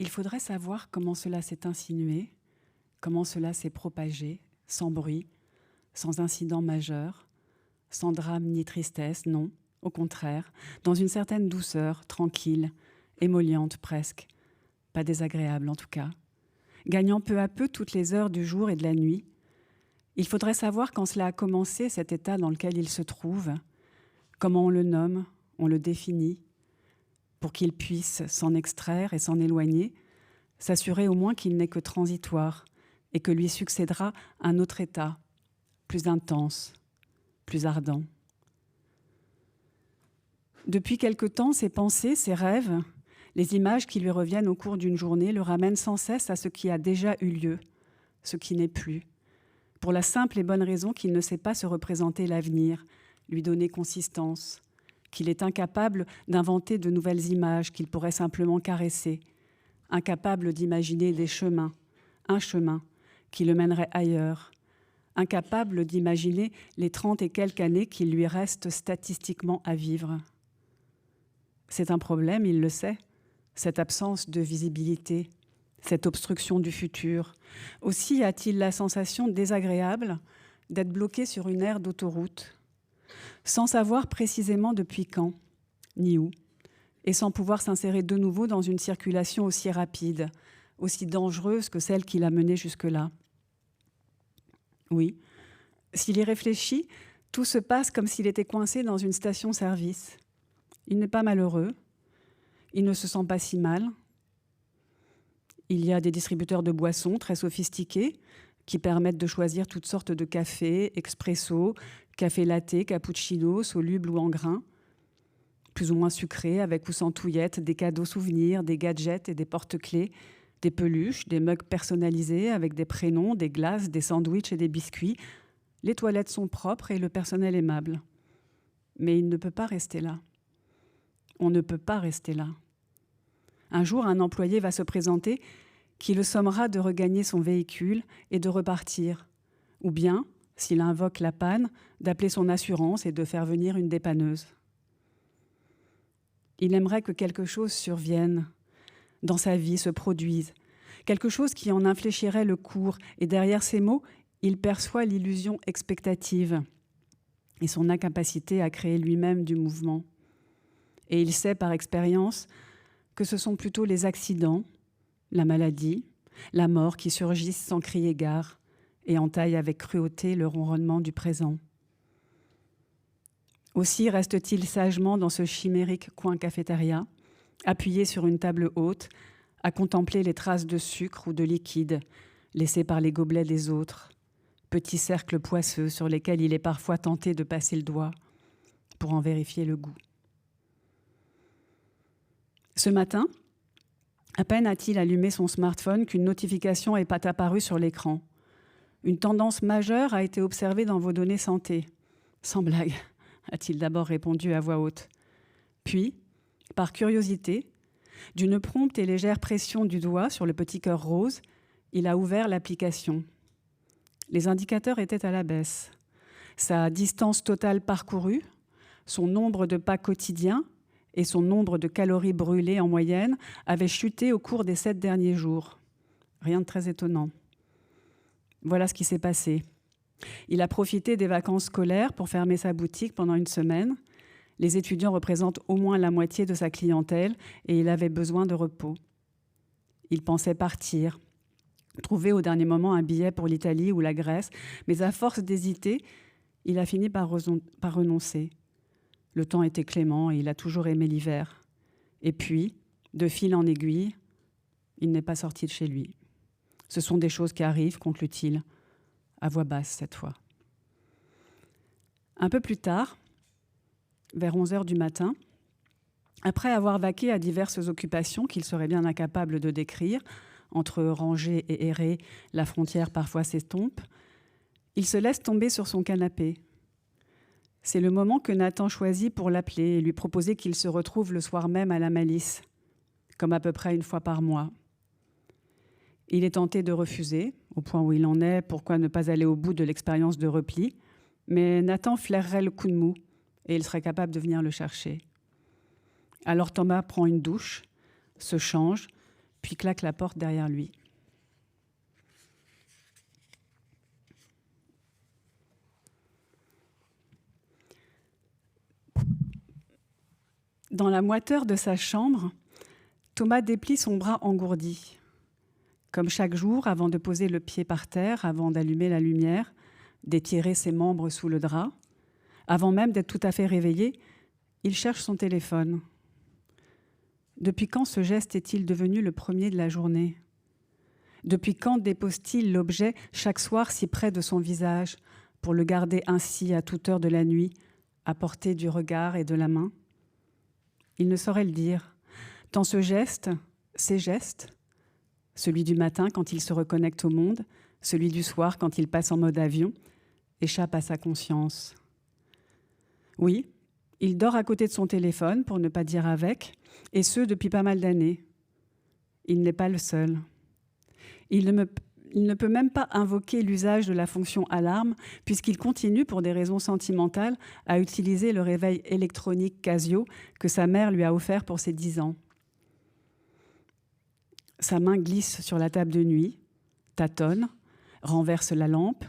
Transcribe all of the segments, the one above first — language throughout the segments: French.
Il faudrait savoir comment cela s'est insinué, comment cela s'est propagé, sans bruit, sans incident majeur, sans drame ni tristesse, non, au contraire, dans une certaine douceur, tranquille, émolliente presque, pas désagréable en tout cas, gagnant peu à peu toutes les heures du jour et de la nuit. Il faudrait savoir quand cela a commencé, cet état dans lequel il se trouve, comment on le nomme, on le définit, pour qu'il puisse s'en extraire et s'en éloigner, s'assurer au moins qu'il n'est que transitoire et que lui succédera un autre état, plus intense, plus ardent. Depuis quelque temps, ses pensées, ses rêves, les images qui lui reviennent au cours d'une journée le ramènent sans cesse à ce qui a déjà eu lieu, ce qui n'est plus, pour la simple et bonne raison qu'il ne sait pas se représenter l'avenir, lui donner consistance, qu'il est incapable d'inventer de nouvelles images qu'il pourrait simplement caresser, incapable d'imaginer des chemins, un chemin qui le mènerait ailleurs, incapable d'imaginer les 30 et quelques années qu'il lui reste statistiquement à vivre. C'est un problème, il le sait, cette absence de visibilité, cette obstruction du futur. Aussi a-t-il la sensation désagréable d'être bloqué sur une aire d'autoroute, sans savoir précisément depuis quand, ni où, et sans pouvoir s'insérer de nouveau dans une circulation aussi rapide, aussi dangereuse que celle qui l'a mené jusque-là. Oui, s'il y réfléchit, tout se passe comme s'il était coincé dans une station-service. Il n'est pas malheureux, il ne se sent pas si mal. Il y a des distributeurs de boissons très sophistiqués qui permettent de choisir toutes sortes de cafés, expresso, café latte, cappuccino, soluble ou en grains, plus ou moins sucrés, avec ou sans touillettes, des cadeaux souvenirs, des gadgets et des porte-clés, des peluches, des mugs personnalisés avec des prénoms, des glaces, des sandwichs et des biscuits. Les toilettes sont propres et le personnel aimable. Mais il ne peut pas rester là. On ne peut pas rester là. Un jour, un employé va se présenter qui le sommera de regagner son véhicule et de repartir. Ou bien, s'il invoque la panne, d'appeler son assurance et de faire venir une dépanneuse. Il aimerait que quelque chose survienne, dans sa vie se produise, quelque chose qui en infléchirait le cours, et derrière ces mots, il perçoit l'illusion expectative et son incapacité à créer lui-même du mouvement. Et il sait par expérience que ce sont plutôt les accidents, la maladie, la mort qui surgissent sans crier gare et entaillent avec cruauté le ronronnement du présent. Aussi reste-t-il sagement dans ce chimérique coin cafétéria, appuyé sur une table haute, à contempler les traces de sucre ou de liquide laissées par les gobelets des autres, petits cercles poisseux sur lesquels il est parfois tenté de passer le doigt pour en vérifier le goût. Ce matin, à peine a-t-il allumé son smartphone qu'une notification est apparue sur l'écran. Une tendance majeure a été observée dans vos données santé. Sans blague, a-t-il d'abord répondu à voix haute. Puis, par curiosité, d'une prompte et légère pression du doigt sur le petit cœur rose, il a ouvert l'application. Les indicateurs étaient à la baisse. Sa distance totale parcourue, son nombre de pas quotidiens et son nombre de calories brûlées en moyenne avaient chuté au cours des 7 derniers jours. Rien de très étonnant. Voilà ce qui s'est passé. Il a profité des vacances scolaires pour fermer sa boutique pendant une semaine. Les étudiants représentent au moins la moitié de sa clientèle et il avait besoin de repos. Il pensait partir, trouver au dernier moment un billet pour l'Italie ou la Grèce, mais à force d'hésiter, il a fini par renoncer. Le temps était clément et il a toujours aimé l'hiver. Et puis, de fil en aiguille, il n'est pas sorti de chez lui. Ce sont des choses qui arrivent, conclut-il, à voix basse cette fois. Un peu plus tard, vers 11h du matin, après avoir vaqué à diverses occupations qu'il serait bien incapable de décrire, entre ranger et errer, la frontière parfois s'estompe, il se laisse tomber sur son canapé. C'est le moment que Nathan choisit pour l'appeler et lui proposer qu'il se retrouve le soir même à la Malice, comme à peu près une fois par mois. Il est tenté de refuser, au point où il en est, pourquoi ne pas aller au bout de l'expérience de repli, mais Nathan flairerait le coup de mou et il serait capable de venir le chercher. Alors Thomas prend une douche, se change, puis claque la porte derrière lui. Dans la moiteur de sa chambre, Thomas déplie son bras engourdi. Comme chaque jour, avant de poser le pied par terre, avant d'allumer la lumière, d'étirer ses membres sous le drap, avant même d'être tout à fait réveillé, il cherche son téléphone. Depuis quand ce geste est-il devenu le premier de la journée ? Depuis quand dépose-t-il l'objet chaque soir si près de son visage, pour le garder ainsi à toute heure de la nuit, à portée du regard et de la main ? Il ne saurait le dire, tant ce geste, ces gestes, celui du matin quand il se reconnecte au monde, celui du soir quand il passe en mode avion, échappent à sa conscience. Oui, il dort à côté de son téléphone, pour ne pas dire avec, et ce depuis pas mal d'années. Il n'est pas le seul. Il ne peut même pas invoquer l'usage de la fonction alarme, puisqu'il continue, pour des raisons sentimentales, à utiliser le réveil électronique Casio que sa mère lui a offert pour ses 10 ans. Sa main glisse sur la table de nuit, tâtonne, renverse la lampe.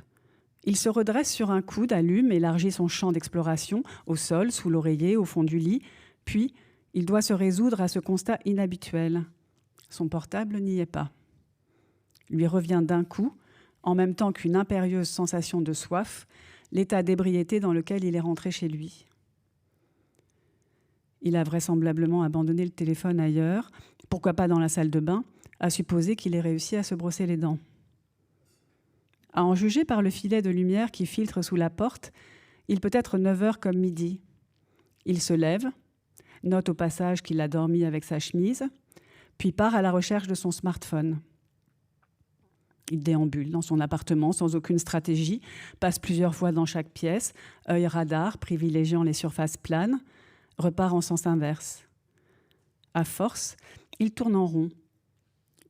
Il se redresse sur un coude, allume, élargit son champ d'exploration, au sol, sous l'oreiller, au fond du lit. Puis, il doit se résoudre à ce constat inhabituel. Son portable n'y est pas. Lui revient d'un coup, en même temps qu'une impérieuse sensation de soif, l'état d'ébriété dans lequel il est rentré chez lui. Il a vraisemblablement abandonné le téléphone ailleurs, pourquoi pas dans la salle de bain, à supposer qu'il ait réussi à se brosser les dents. À en juger par le filet de lumière qui filtre sous la porte, il peut être 9h comme midi. Il se lève, note au passage qu'il a dormi avec sa chemise, puis part à la recherche de son smartphone. Il déambule dans son appartement sans aucune stratégie, passe plusieurs fois dans chaque pièce, œil radar privilégiant les surfaces planes, repart en sens inverse. À force, il tourne en rond.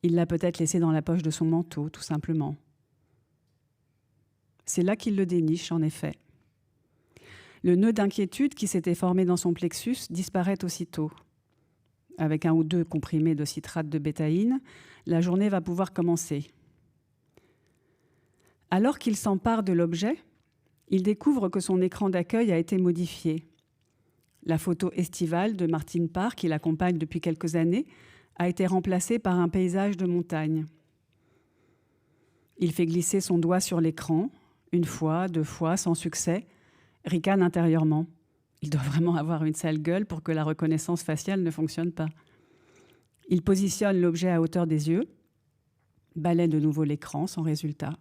Il l'a peut-être laissé dans la poche de son manteau, tout simplement. C'est là qu'il le déniche, en effet. Le nœud d'inquiétude qui s'était formé dans son plexus disparaît aussitôt. Avec 1 ou 2 comprimés de citrate de bétaïne, la journée va pouvoir commencer. Alors qu'il s'empare de l'objet, il découvre que son écran d'accueil a été modifié. La photo estivale de Martin Parr, qui l'accompagne depuis quelques années, a été remplacée par un paysage de montagne. Il fait glisser son doigt sur l'écran, 1 fois, 2 fois, sans succès, ricane intérieurement. Il doit vraiment avoir une sale gueule pour que la reconnaissance faciale ne fonctionne pas. Il positionne l'objet à hauteur des yeux, balaie de nouveau l'écran sans résultat.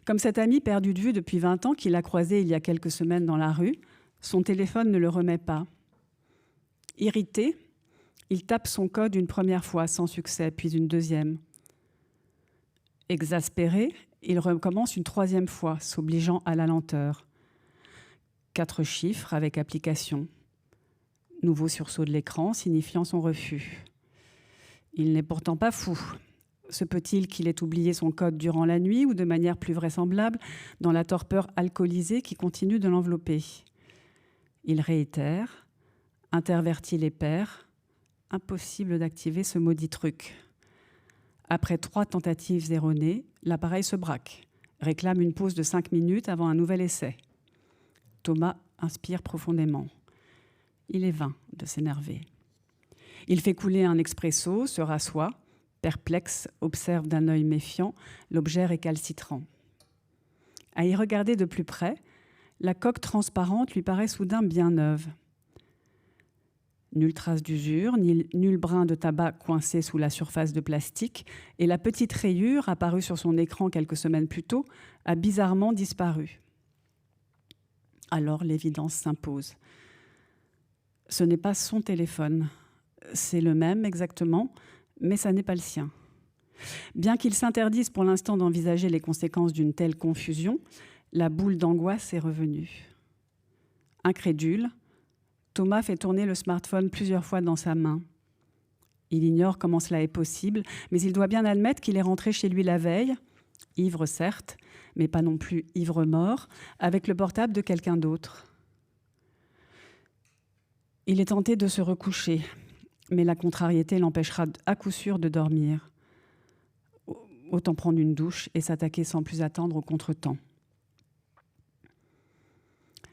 Comme cet ami perdu de vue depuis 20 ans qu'il a croisé il y a quelques semaines dans la rue, son téléphone ne le remet pas. Irrité, il tape son code une première fois sans succès, puis une deuxième. Exaspéré, il recommence une 3e fois, s'obligeant à la lenteur. 4 chiffres avec application. Nouveau sursaut de l'écran signifiant son refus. Il n'est pourtant pas fou. Se peut-il qu'il ait oublié son code durant la nuit ou de manière plus vraisemblable dans la torpeur alcoolisée qui continue de l'envelopper ? Il réitère, intervertit les paires. Impossible d'activer ce maudit truc. Après 3 tentatives erronées, l'appareil se braque, réclame une pause de 5 minutes avant un nouvel essai. Thomas inspire profondément. Il est vain de s'énerver. Il fait couler un expresso, se rassoit, perplexe, observe d'un œil méfiant l'objet récalcitrant. À y regarder de plus près, la coque transparente lui paraît soudain bien neuve. Nulle trace d'usure, nul brin de tabac coincé sous la surface de plastique, et la petite rayure, apparue sur son écran quelques semaines plus tôt, a bizarrement disparu. Alors l'évidence s'impose. Ce n'est pas son téléphone. C'est le même exactement, mais ça n'est pas le sien. Bien qu'il s'interdise pour l'instant d'envisager les conséquences d'une telle confusion, la boule d'angoisse est revenue. Incrédule, Thomas fait tourner le smartphone plusieurs fois dans sa main. Il ignore comment cela est possible, mais il doit bien admettre qu'il est rentré chez lui la veille, ivre certes, mais pas non plus ivre-mort, avec le portable de quelqu'un d'autre. Il est tenté de se recoucher. Mais la contrariété l'empêchera à coup sûr de dormir. Autant prendre une douche et s'attaquer sans plus attendre au contretemps.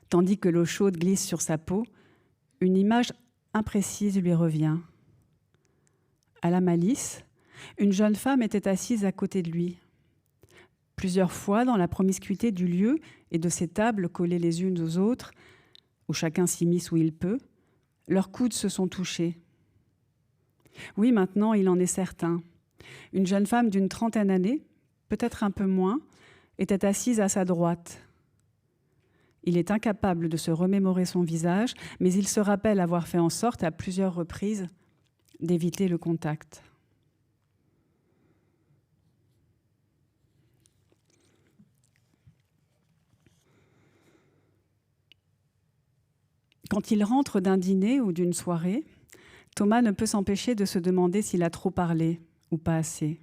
Tandis que l'eau chaude glisse sur sa peau, une image imprécise lui revient. À la Malice, une jeune femme était assise à côté de lui. Plusieurs fois, dans la promiscuité du lieu et de ces tables collées les unes aux autres, où chacun s'immisce où il peut, leurs coudes se sont touchés. Oui, maintenant, il en est certain. Une jeune femme d'une 30aine d'années, peut-être un peu moins, était assise à sa droite. Il est incapable de se remémorer son visage, mais il se rappelle avoir fait en sorte à plusieurs reprises d'éviter le contact. Quand il rentre d'un dîner ou d'une soirée, Thomas ne peut s'empêcher de se demander s'il a trop parlé ou pas assez.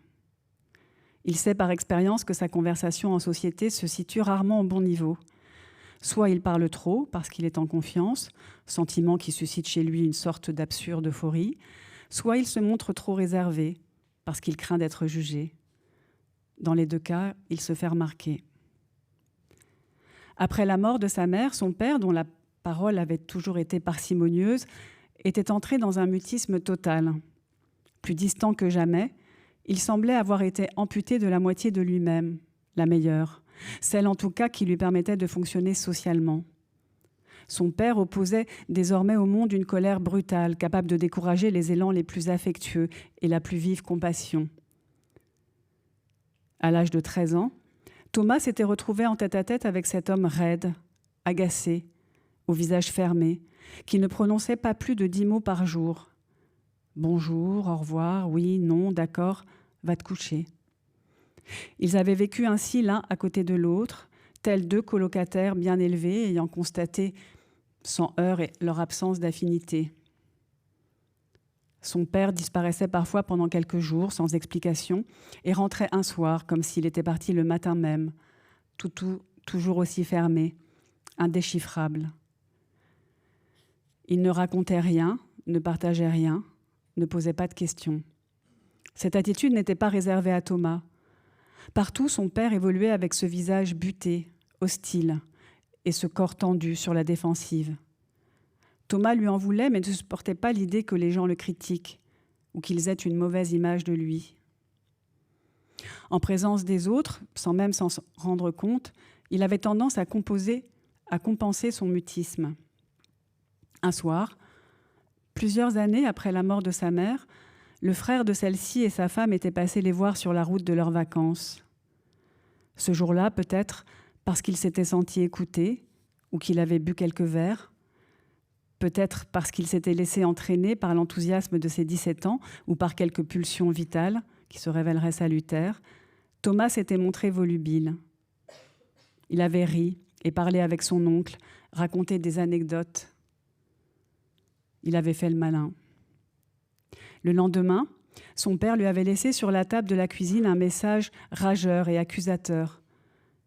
Il sait par expérience que sa conversation en société se situe rarement au bon niveau. Soit il parle trop parce qu'il est en confiance, sentiment qui suscite chez lui une sorte d'absurde euphorie, soit il se montre trop réservé parce qu'il craint d'être jugé. Dans les deux cas, il se fait remarquer. Après la mort de sa mère, son père, dont la parole avait toujours été parcimonieuse, était entré dans un mutisme total. Plus distant que jamais, il semblait avoir été amputé de la moitié de lui-même, la meilleure, celle en tout cas qui lui permettait de fonctionner socialement. Son père opposait désormais au monde une colère brutale, capable de décourager les élans les plus affectueux et la plus vive compassion. À l'âge de 13 ans, Thomas s'était retrouvé en tête-à-tête avec cet homme raide, agacé, au visage fermé, qui ne prononçait pas plus de 10 mots par jour. Bonjour, au revoir, oui, non, d'accord, va te coucher. Ils avaient vécu ainsi l'un à côté de l'autre, tels deux colocataires bien élevés ayant constaté sans heurts leur absence d'affinité. Son père disparaissait parfois pendant quelques jours sans explication et rentrait un soir comme s'il était parti le matin même, toujours aussi fermé, indéchiffrable. Il ne racontait rien, ne partageait rien, ne posait pas de questions. Cette attitude n'était pas réservée à Thomas. Partout, son père évoluait avec ce visage buté, hostile, et ce corps tendu sur la défensive. Thomas lui en voulait, mais ne supportait pas l'idée que les gens le critiquent ou qu'ils aient une mauvaise image de lui. En présence des autres, sans même s'en rendre compte, il avait tendance à compenser son mutisme. Un soir, plusieurs années après la mort de sa mère, le frère de celle-ci et sa femme étaient passés les voir sur la route de leurs vacances. Ce jour-là, peut-être parce qu'il s'était senti écouté ou qu'il avait bu quelques verres, peut-être parce qu'il s'était laissé entraîner par l'enthousiasme de ses 17 ans ou par quelques pulsions vitales qui se révéleraient salutaires, Thomas s'était montré volubile. Il avait ri et parlé avec son oncle, raconté des anecdotes. Il avait fait le malin. Le lendemain, son père lui avait laissé sur la table de la cuisine un message rageur et accusateur,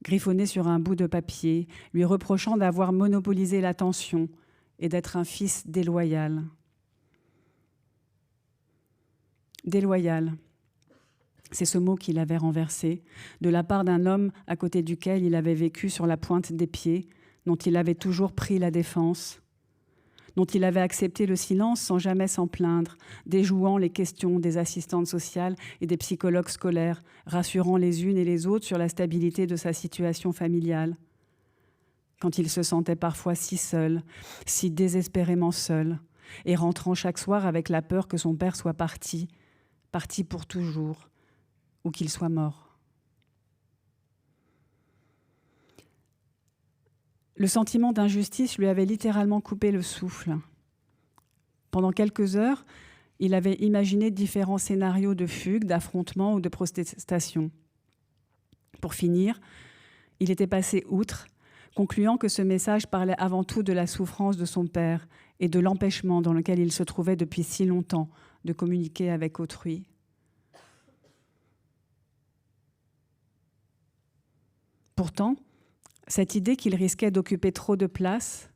griffonné sur un bout de papier, lui reprochant d'avoir monopolisé l'attention et d'être un fils déloyal. Déloyal, c'est ce mot qu'il avait renversé, de la part d'un homme à côté duquel il avait vécu sur la pointe des pieds, dont il avait toujours pris la défense, dont il avait accepté le silence sans jamais s'en plaindre, déjouant les questions des assistantes sociales et des psychologues scolaires, rassurant les unes et les autres sur la stabilité de sa situation familiale. Quand il se sentait parfois si seul, si désespérément seul, et rentrant chaque soir avec la peur que son père soit parti pour toujours, ou qu'il soit mort. Le sentiment d'injustice lui avait littéralement coupé le souffle. Pendant quelques heures, il avait imaginé différents scénarios de fugue, d'affrontement ou de protestation. Pour finir, il était passé outre, concluant que ce message parlait avant tout de la souffrance de son père et de l'empêchement dans lequel il se trouvait depuis si longtemps de communiquer avec autrui. Pourtant, cette idée qu'il risquait d'occuper trop de place,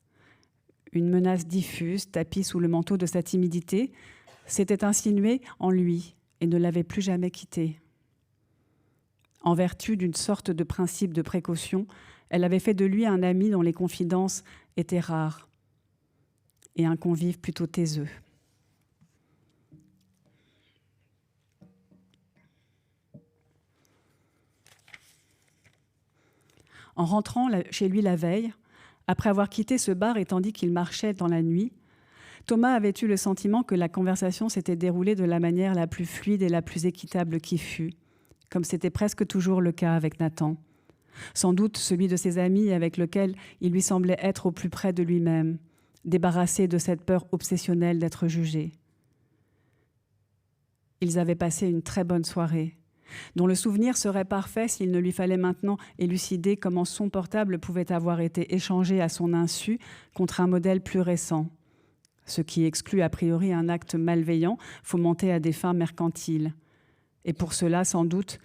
une menace diffuse, tapie sous le manteau de sa timidité, s'était insinuée en lui et ne l'avait plus jamais quitté. En vertu d'une sorte de principe de précaution, elle avait fait de lui un ami dont les confidences étaient rares et un convive plutôt taiseux. En rentrant chez lui la veille, après avoir quitté ce bar et tandis qu'il marchait dans la nuit, Thomas avait eu le sentiment que la conversation s'était déroulée de la manière la plus fluide et la plus équitable qui fût, comme c'était presque toujours le cas avec Nathan. Sans doute celui de ses amis avec lequel il lui semblait être au plus près de lui-même, débarrassé de cette peur obsessionnelle d'être jugé. Ils avaient passé une très bonne soirée, dont le souvenir serait parfait s'il ne lui fallait maintenant élucider comment son portable pouvait avoir été échangé à son insu contre un modèle plus récent, ce qui exclut a priori un acte malveillant fomenté à des fins mercantiles, et pour cela, sans doute,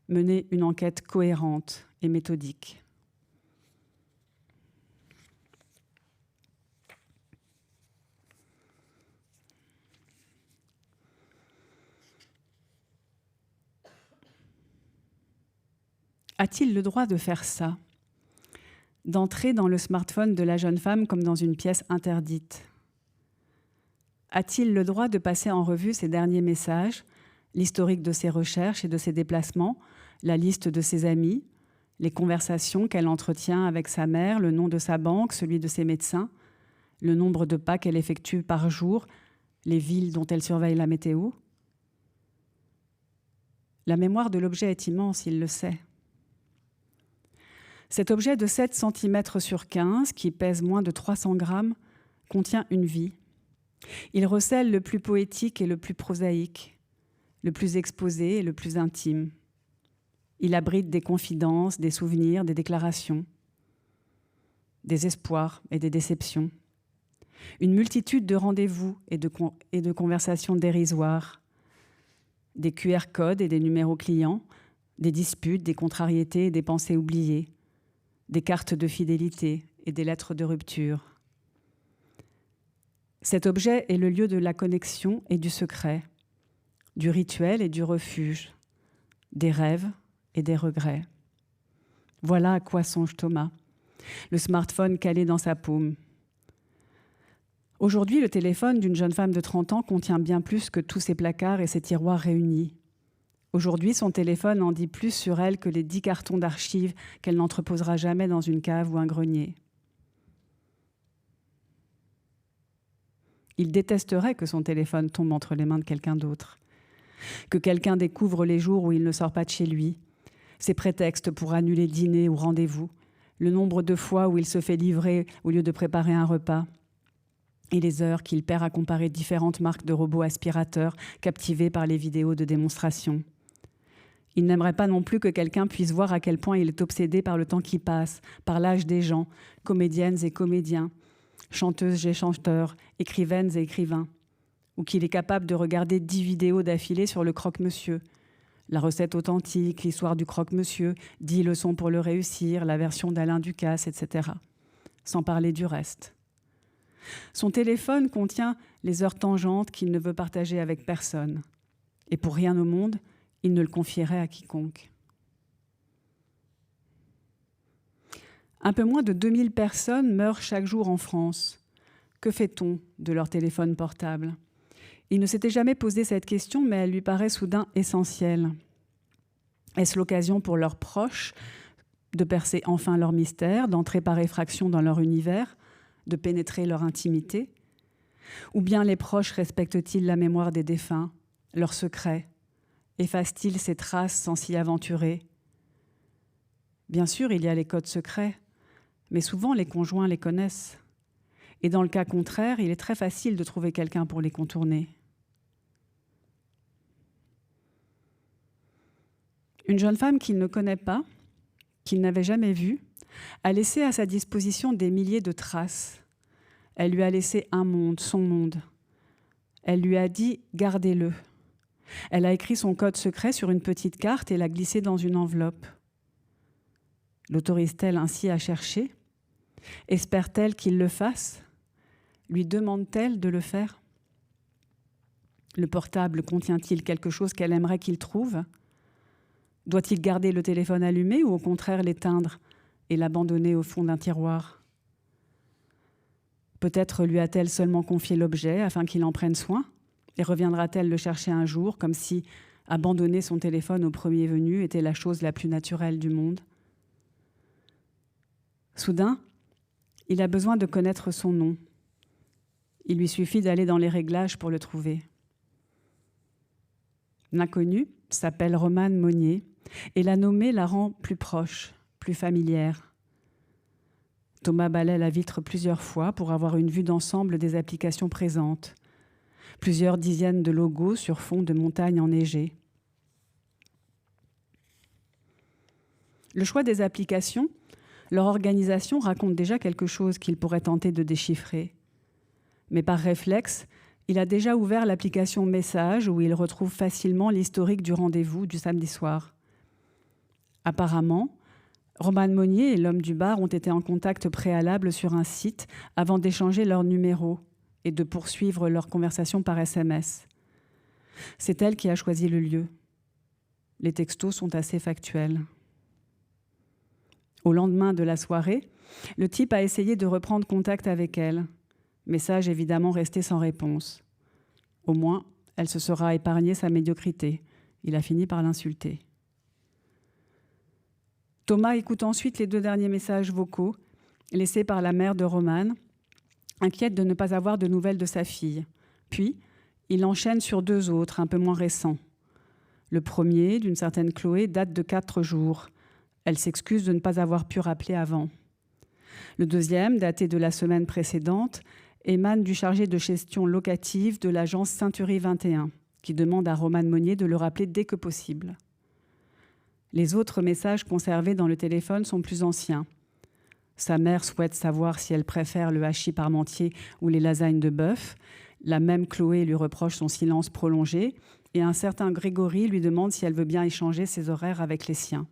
mener une enquête cohérente et méthodique. A-t-il le droit de faire ça ? D'entrer dans le smartphone de la jeune femme comme dans une pièce interdite ? A-t-il le droit de passer en revue ses derniers messages, l'historique de ses recherches et de ses déplacements, la liste de ses amis, les conversations qu'elle entretient avec sa mère, le nom de sa banque, celui de ses médecins, le nombre de pas qu'elle effectue par jour, les villes dont elle surveille la météo ? La mémoire de l'objet est immense, il le sait. Cet objet de 7 cm sur 15, qui pèse moins de 300 grammes, contient une vie. Il recèle le plus poétique et le plus prosaïque, le plus exposé et le plus intime. Il abrite des confidences, des souvenirs, des déclarations, des espoirs et des déceptions. Une multitude de rendez-vous et de conversations dérisoires, des QR codes et des numéros clients, des disputes, des contrariétés et des pensées oubliées, des cartes de fidélité et des lettres de rupture. Cet objet est le lieu de la connexion et du secret, du rituel et du refuge, des rêves et des regrets. Voilà à quoi songe Thomas, le smartphone calé dans sa paume. Aujourd'hui, le téléphone d'une jeune femme de 30 ans contient bien plus que tous ses placards et ses tiroirs réunis. Aujourd'hui, son téléphone en dit plus sur elle que les 10 cartons d'archives qu'elle n'entreposera jamais dans une cave ou un grenier. Il détesterait que son téléphone tombe entre les mains de quelqu'un d'autre, que quelqu'un découvre les jours où il ne sort pas de chez lui, ses prétextes pour annuler dîner ou rendez-vous, le nombre de fois où il se fait livrer au lieu de préparer un repas, et les heures qu'il perd à comparer différentes marques de robots aspirateurs captivés par les vidéos de démonstration. Il n'aimerait pas non plus que quelqu'un puisse voir à quel point il est obsédé par le temps qui passe, par l'âge des gens, comédiennes et comédiens, chanteuses et chanteurs, écrivaines et écrivains, ou qu'il est capable de regarder 10 vidéos d'affilée sur le croque-monsieur, la recette authentique, l'histoire du croque-monsieur, 10 leçons pour le réussir, la version d'Alain Ducasse, etc. Sans parler du reste. Son téléphone contient les heures tangentes qu'il ne veut partager avec personne. Et pour rien au monde, il ne le confierait à quiconque. Un peu moins de 2000 personnes meurent chaque jour en France. Que fait-on de leur téléphone portable ? Il ne s'était jamais posé cette question, mais elle lui paraît soudain essentielle. Est-ce l'occasion pour leurs proches de percer enfin leur mystère, d'entrer par effraction dans leur univers, de pénétrer leur intimité ? Ou bien les proches respectent-ils la mémoire des défunts, leurs secrets ? Effacent-ils ces traces sans s'y aventurer ? Bien sûr, il y a les codes secrets, mais souvent les conjoints les connaissent. Et dans le cas contraire, il est très facile de trouver quelqu'un pour les contourner. Une jeune femme qu'il ne connaît pas, qu'il n'avait jamais vue, a laissé à sa disposition des milliers de traces. Elle lui a laissé un monde, son monde. Elle lui a dit « gardez-le ». Elle a écrit son code secret sur une petite carte et l'a glissé dans une enveloppe. L'autorise-t-elle ainsi à chercher ? Espère-t-elle qu'il le fasse ? Lui demande-t-elle de le faire ? Le portable contient-il quelque chose qu'elle aimerait qu'il trouve ? Doit-il garder le téléphone allumé ou au contraire l'éteindre et l'abandonner au fond d'un tiroir ? Peut-être lui a-t-elle seulement confié l'objet afin qu'il en prenne soin et reviendra-t-elle le chercher un jour comme si abandonner son téléphone au premier venu était la chose la plus naturelle du monde ? Soudain, il a besoin de connaître son nom. Il lui suffit d'aller dans les réglages pour le trouver. L'inconnu s'appelle Romane Monnier et la nommer la rend plus proche, plus familière. Thomas balaie la vitre plusieurs fois pour avoir une vue d'ensemble des applications présentes. Plusieurs dizaines de logos sur fond de montagnes enneigées. Le choix des applications, leur organisation raconte déjà quelque chose qu'il pourrait tenter de déchiffrer. Mais par réflexe, il a déjà ouvert l'application Messages où il retrouve facilement l'historique du rendez-vous du samedi soir. Apparemment, Romane Monnier et l'homme du bar ont été en contact préalable sur un site avant d'échanger leurs numéros et de poursuivre leur conversation par SMS. C'est elle qui a choisi le lieu. Les textos sont assez factuels. Au lendemain de la soirée, le type a essayé de reprendre contact avec elle. Message évidemment resté sans réponse. Au moins, elle se sera épargnée sa médiocrité. Il a fini par l'insulter. Thomas écoute ensuite les 2 derniers messages vocaux laissés par la mère de Romane, inquiète de ne pas avoir de nouvelles de sa fille. Puis, il enchaîne sur 2 autres, un peu moins récents. Le premier, d'une certaine Chloé, date de 4 jours. Elle s'excuse de ne pas avoir pu rappeler avant. Le deuxième, daté de la semaine précédente, émane du chargé de gestion locative de l'agence Ceintury 21, qui demande à Romane Monnier de le rappeler dès que possible. Les autres messages conservés dans le téléphone sont plus anciens. Sa mère souhaite savoir si elle préfère le hachis parmentier ou les lasagnes de bœuf. La même Chloé lui reproche son silence prolongé et un certain Grégory lui demande si elle veut bien échanger ses horaires avec les siens.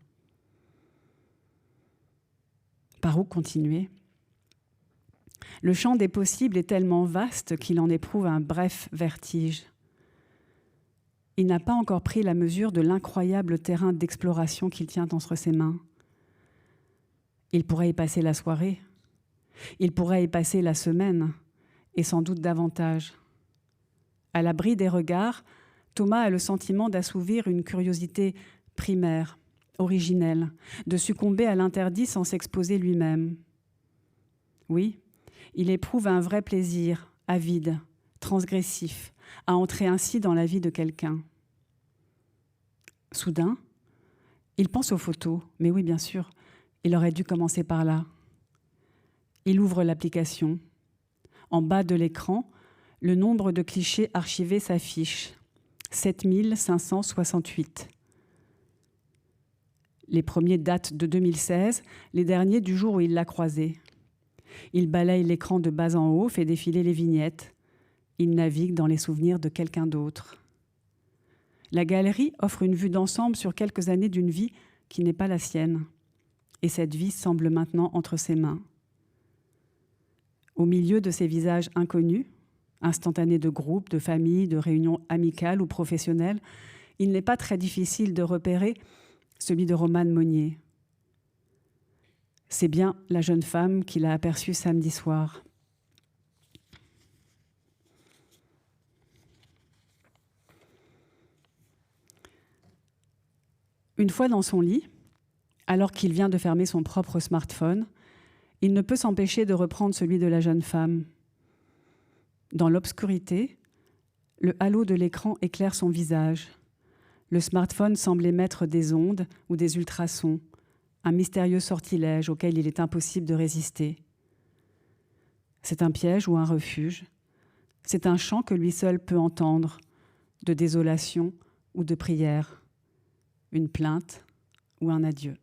Par où continuer ? Le champ des possibles est tellement vaste qu'il en éprouve un bref vertige. Il n'a pas encore pris la mesure de l'incroyable terrain d'exploration qu'il tient entre ses mains. Il pourrait y passer la soirée, il pourrait y passer la semaine, et sans doute davantage. À l'abri des regards, Thomas a le sentiment d'assouvir une curiosité primaire, originelle, de succomber à l'interdit sans s'exposer lui-même. Oui, il éprouve un vrai plaisir, avide, transgressif, à entrer ainsi dans la vie de quelqu'un. Soudain, il pense aux photos, mais oui, bien sûr, il aurait dû commencer par là. Il ouvre l'application. En bas de l'écran, le nombre de clichés archivés s'affiche, 7568. Les premiers datent de 2016, les derniers du jour où il l'a croisé. Il balaye l'écran de bas en haut, fait défiler les vignettes. Il navigue dans les souvenirs de quelqu'un d'autre. La galerie offre une vue d'ensemble sur quelques années d'une vie qui n'est pas la sienne. Et cette vie semble maintenant entre ses mains. Au milieu de ces visages inconnus, instantanés de groupes, de familles, de réunions amicales ou professionnelles, il n'est pas très difficile de repérer celui de Romane Monnier. C'est bien la jeune femme qu'il a aperçue samedi soir. Une fois dans son lit, alors qu'il vient de fermer son propre smartphone, il ne peut s'empêcher de reprendre celui de la jeune femme. Dans l'obscurité, le halo de l'écran éclaire son visage. Le smartphone semble émettre des ondes ou des ultrasons, un mystérieux sortilège auquel il est impossible de résister. C'est un piège ou un refuge. C'est un chant que lui seul peut entendre, de désolation ou de prière, une plainte ou un adieu.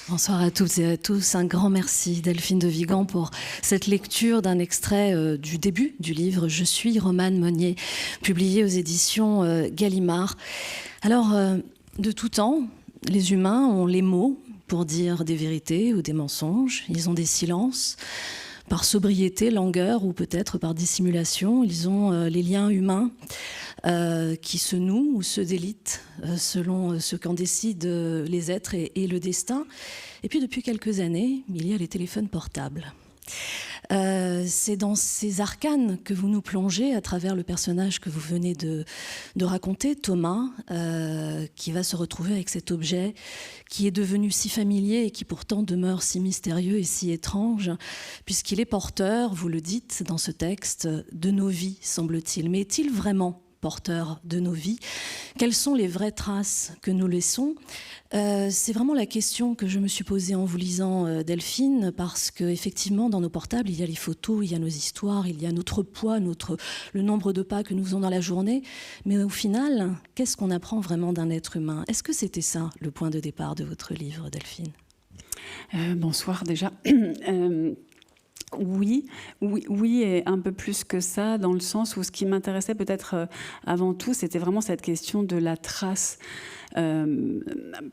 Bonsoir à toutes et à tous. Un grand merci Delphine de Vigan pour cette lecture d'un extrait du début du livre « Je suis Romane Monnier », publié aux éditions Gallimard. Alors, de tout temps, les humains ont les mots pour dire des vérités ou des mensonges. Ils ont des silences. Par sobriété, langueur ou peut-être par dissimulation, ils ont les liens humains qui se nouent ou se délitent selon ce qu'en décident les êtres et le destin. Et puis depuis quelques années, il y a les téléphones portables. C'est dans ces arcanes que vous nous plongez à travers le personnage que vous venez de raconter, Thomas, qui va se retrouver avec cet objet qui est devenu si familier et qui pourtant demeure si mystérieux et si étrange, puisqu'il est porteur, vous le dites dans ce texte, de nos vies, semble-t-il. Mais est-il vraiment porteur de nos vies? Quelles sont les vraies traces que nous laissons? C'est vraiment la question que je me suis posée en vous lisant, Delphine, parce qu'effectivement, dans nos portables, il y a les photos, il y a nos histoires, il y a notre poids, le nombre de pas que nous faisons dans la journée. Mais au final, qu'est-ce qu'on apprend vraiment d'un être humain? Est-ce que c'était ça, le point de départ de votre livre, Delphine? Bonsoir déjà. Oui, et un peu plus que ça, dans le sens où ce qui m'intéressait peut-être avant tout, c'était vraiment cette question de la trace.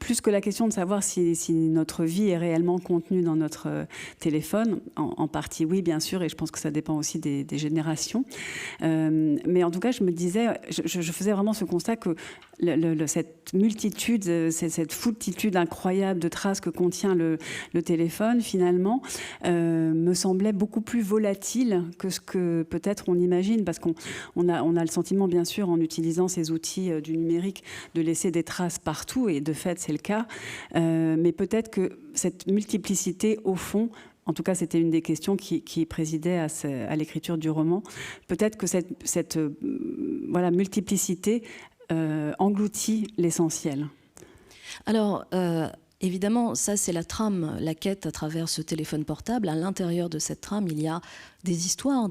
Plus que la question de savoir si notre vie est réellement contenue dans notre téléphone, en partie oui bien sûr, et je pense que ça dépend aussi des générations, mais en tout cas je me disais, je faisais vraiment ce constat que cette multitude, cette foultitude incroyable de traces que contient le téléphone finalement me semblait beaucoup plus volatile que ce que peut-être on imagine, parce qu'on a le sentiment bien sûr en utilisant ces outils du numérique de laisser des traces partout, et de fait c'est le cas, mais peut-être que cette multiplicité au fond, en tout cas c'était une des questions qui présidait à l'écriture du roman, peut-être que cette voilà, multiplicité engloutit l'essentiel. Alors évidemment, ça c'est la trame, la quête à travers ce téléphone portable. À l'intérieur de cette trame, il y a des histoires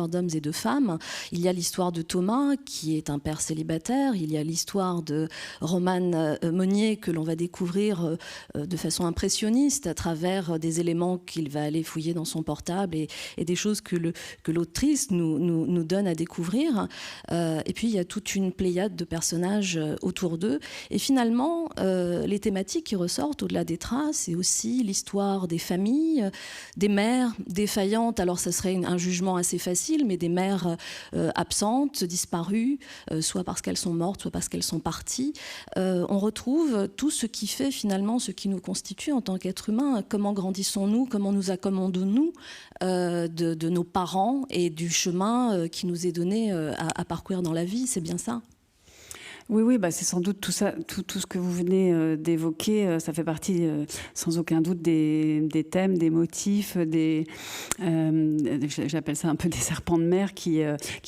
d'hommes et de femmes. Il y a l'histoire de Thomas, qui est un père célibataire. Il y a l'histoire de Romane Monnier, que l'on va découvrir de façon impressionniste à travers des éléments qu'il va aller fouiller dans son portable et des choses que l'autrice nous donne à découvrir. Et puis, il y a toute une pléiade de personnages autour d'eux. Et finalement, les thématiques qui ressortent au-delà des traces, c'est aussi l'histoire des familles, des mères défaillantes. Alors, ça serait un jugement assez facile, mais des mères absentes, disparues, soit parce qu'elles sont mortes, soit parce qu'elles sont parties. On retrouve tout ce qui fait finalement ce qui nous constitue en tant qu'être humain. Comment grandissons-nous? Comment nous accommodons-nous de nos parents et du chemin qui nous est donné à parcourir dans la vie? C'est bien ça? Oui, bah c'est sans doute tout ça, tout ce que vous venez d'évoquer, ça fait partie sans aucun doute des thèmes, des motifs, j'appelle ça un peu des serpents de mer qui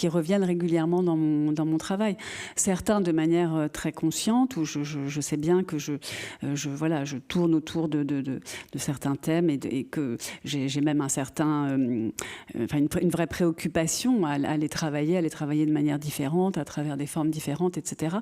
reviennent régulièrement dans mon travail. Certains de manière très consciente, où je sais bien que je tourne autour de certains thèmes et que j'ai même un certain, une vraie préoccupation à les travailler de manière différente, à travers des formes différentes, etc.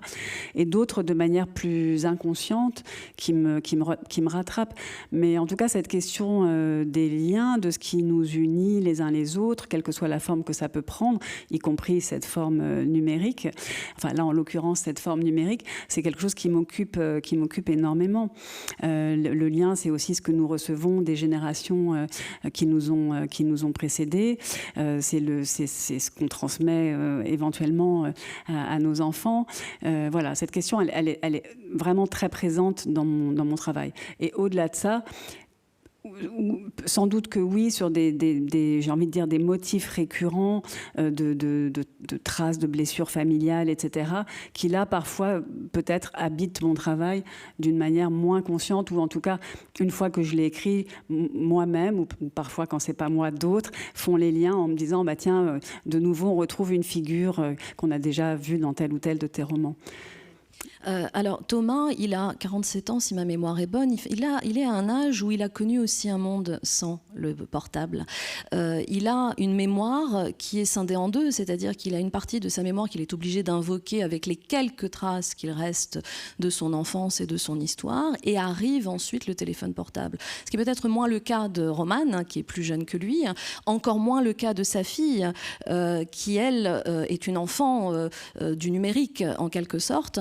Et d'autres de manière plus inconsciente qui me rattrapent. Mais en tout cas, cette question des liens, de ce qui nous unit les uns les autres, quelle que soit la forme que ça peut prendre, y compris cette forme numérique, enfin là en l'occurrence cette forme numérique, c'est quelque chose qui m'occupe énormément. Le lien, c'est aussi ce que nous recevons des générations qui nous ont précédés. C'est ce qu'on transmet éventuellement à nos enfants. Voilà, cette question, elle est vraiment très présente dans mon travail. Et au-delà de ça, sans doute que oui, sur j'ai envie de dire des motifs récurrents de traces de blessures familiales, etc., qui là, parfois, peut-être habitent mon travail d'une manière moins consciente, ou en tout cas, une fois que je l'ai écrit, moi-même, ou parfois, quand c'est pas moi, d'autres, font les liens en me disant, bah tiens, de nouveau, on retrouve une figure qu'on a déjà vue dans tel ou tel de tes romans. Alors Thomas, il a 47 ans si ma mémoire est bonne. Il est à un âge où il a connu aussi un monde sans le portable. Il a une mémoire qui est scindée en deux, c'est-à-dire qu'il a une partie de sa mémoire qu'il est obligé d'invoquer avec les quelques traces qu'il reste de son enfance et de son histoire, et arrive ensuite le téléphone portable. Ce qui est peut-être moins le cas de Romane, hein, qui est plus jeune que lui, encore moins le cas de sa fille, qui elle est une enfant du numérique en quelque sorte.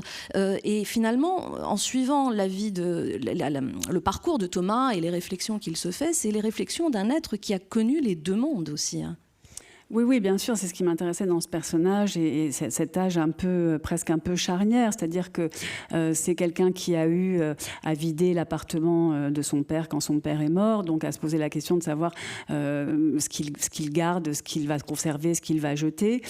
Et finalement, en suivant le parcours de Thomas et les réflexions qu'il se fait, c'est les réflexions d'un être qui a connu les deux mondes aussi. Hein. Oui, oui, bien sûr, c'est ce qui m'intéressait dans ce personnage et cet âge presque un peu charnière, c'est-à-dire que c'est quelqu'un qui a eu à vider l'appartement de son père quand son père est mort, donc à se poser la question de savoir ce qu'il garde, ce qu'il va conserver, ce qu'il va jeter.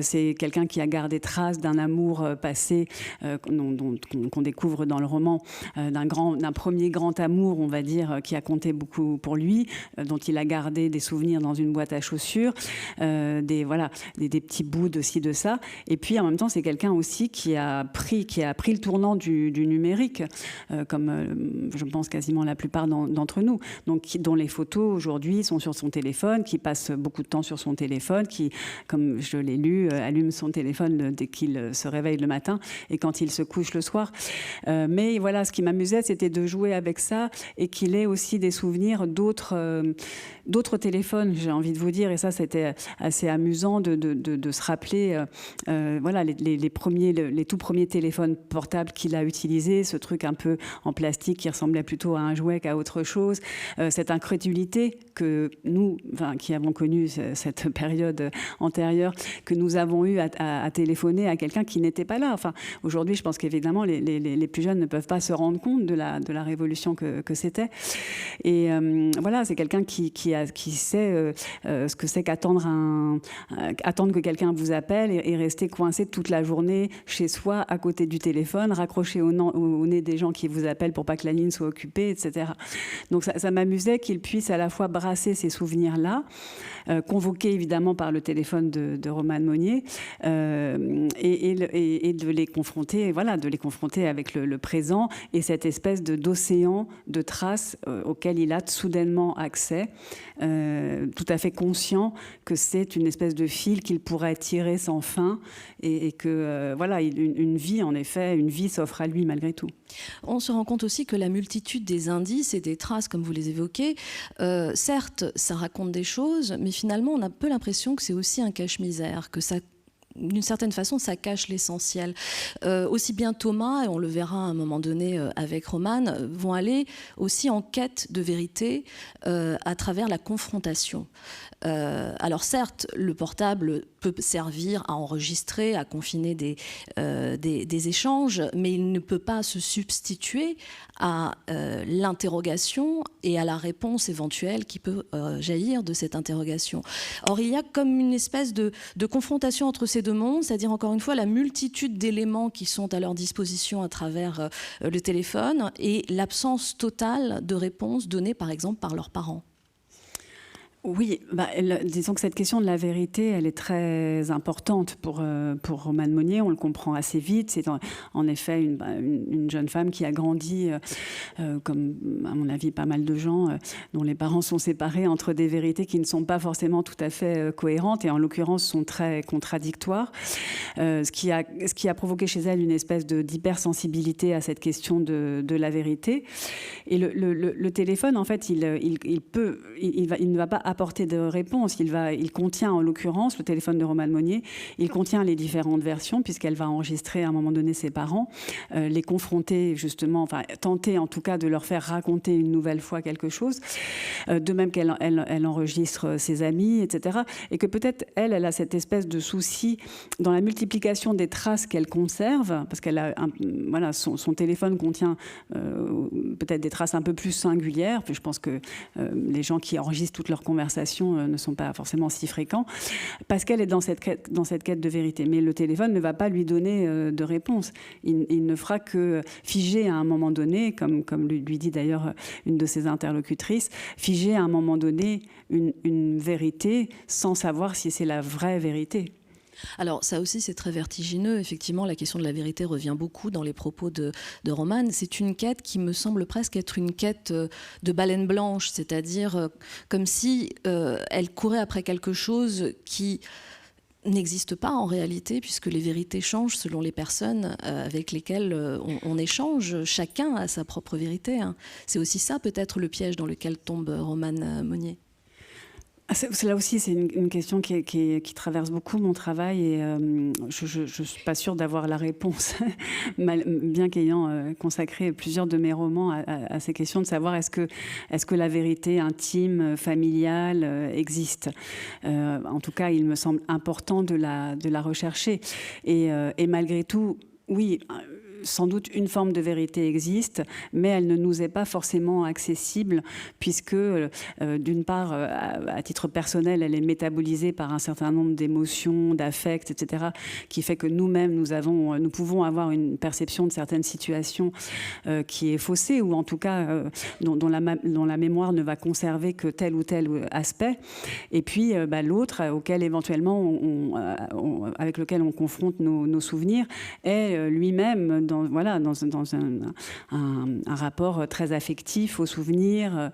C'est quelqu'un qui a gardé trace d'un amour passé qu'on découvre dans le roman, d'un premier grand amour, on va dire, qui a compté beaucoup pour lui, dont il a gardé des souvenirs dans une boîte à chaussures. Des petits bouts de ci, de ça. Et puis, en même temps, c'est quelqu'un aussi qui a pris le tournant du numérique, comme je pense quasiment la plupart d'entre nous. Donc, dont les photos, aujourd'hui, sont sur son téléphone, qui passe beaucoup de temps sur son téléphone, qui, comme je l'ai lu, allume son téléphone dès qu'il se réveille le matin et quand il se couche le soir. Mais voilà, ce qui m'amusait, c'était de jouer avec ça et qu'il ait aussi des souvenirs d'autres téléphones, j'ai envie de vous dire. Et ça, c'était assez amusant de se rappeler les tout premiers téléphones portables qu'il a utilisés, ce truc un peu en plastique qui ressemblait plutôt à un jouet qu'à autre chose, cette incrédulité que nous, qui avons connu cette période antérieure, que nous avons eu à téléphoner à quelqu'un qui n'était pas là. Enfin, aujourd'hui, je pense qu'évidemment, les plus jeunes ne peuvent pas se rendre compte de la révolution que c'était. Et voilà, c'est quelqu'un qui sait ce que c'est qu'attendre que quelqu'un vous appelle et rester coincé toute la journée chez soi, à côté du téléphone, raccroché au nez des gens qui vous appellent pour pas que la ligne soit occupée, etc. Donc ça m'amusait qu'il puisse à la fois brasser ces souvenirs-là, convoqués évidemment par le téléphone de Romane Monnier, et de les confronter, avec le présent et cette espèce d'océan de traces auquel il a soudainement accès, tout à fait conscient que c'est une espèce de fil qu'il pourrait tirer sans fin et que une vie s'offre à lui malgré tout. On se rend compte aussi que la multitude des indices et des traces, comme vous les évoquez, certes, ça raconte des choses, mais finalement, on a un peu l'impression que c'est aussi un cache-misère, que ça, d'une certaine façon, ça cache l'essentiel. Aussi bien Thomas, et on le verra à un moment donné avec Romane, vont aller aussi en quête de vérité à travers la confrontation. Alors certes, le portable peut servir à enregistrer, à confiner des échanges, mais il ne peut pas se substituer à l'interrogation et à la réponse éventuelle qui peut jaillir de cette interrogation. Or, il y a comme une espèce de confrontation entre ces deux mondes, c'est-à-dire encore une fois la multitude d'éléments qui sont à leur disposition à travers le téléphone et l'absence totale de réponses données par exemple par leurs parents. Oui, disons que cette question de la vérité, elle est très importante pour Romane Monnier. On le comprend assez vite. C'est en effet une jeune femme qui a grandi, comme à mon avis pas mal de gens, dont les parents sont séparés entre des vérités qui ne sont pas forcément tout à fait cohérentes et en l'occurrence sont très contradictoires. Ce qui a provoqué chez elle une espèce d'hypersensibilité à cette question de la vérité. Et le téléphone, en fait, il ne va pas apporter de réponse. Il contient, en l'occurrence, le téléphone de Romane Monnier, il contient les différentes versions, puisqu'elle va enregistrer à un moment donné ses parents, les confronter justement, enfin tenter en tout cas de leur faire raconter une nouvelle fois quelque chose, de même qu'elle enregistre ses amis, etc. Et que peut-être elle a cette espèce de souci dans la multiplication des traces qu'elle conserve, parce qu'elle a son téléphone contient peut-être des traces un peu plus singulières. Je pense que les gens qui enregistrent toutes leurs conversations ne sont pas forcément si fréquents, parce qu'elle est dans cette quête de vérité. Mais le téléphone ne va pas lui donner de réponse. Il ne fera que figer à un moment donné, comme lui dit d'ailleurs une de ses interlocutrices, figer à un moment donné une vérité sans savoir si c'est la vraie vérité. Alors ça aussi c'est très vertigineux, effectivement la question de la vérité revient beaucoup dans les propos de Roman. C'est une quête qui me semble presque être une quête de baleine blanche, c'est-à-dire comme si elle courait après quelque chose qui n'existe pas en réalité, puisque les vérités changent selon les personnes avec lesquelles on échange. Chacun a sa propre vérité, hein. C'est aussi ça peut-être le piège dans lequel tombe Roman Monnier. Là aussi, c'est une question qui traverse beaucoup mon travail et je ne suis pas sûre d'avoir la réponse, bien qu'ayant consacré plusieurs de mes romans à ces questions, de savoir est-ce que la vérité intime, familiale existe. En tout cas, il me semble important de la rechercher. Et malgré tout, oui, sans doute une forme de vérité existe, mais elle ne nous est pas forcément accessible, puisque d'une part, à titre personnel, elle est métabolisée par un certain nombre d'émotions, d'affects, etc., qui fait que nous-mêmes, nous pouvons avoir une perception de certaines situations qui est faussée, ou en tout cas dont la mémoire ne va conserver que tel ou tel aspect. Et puis l'autre, auquel éventuellement avec lequel on confronte nos souvenirs, est lui-même dans un rapport très affectif aux souvenirs,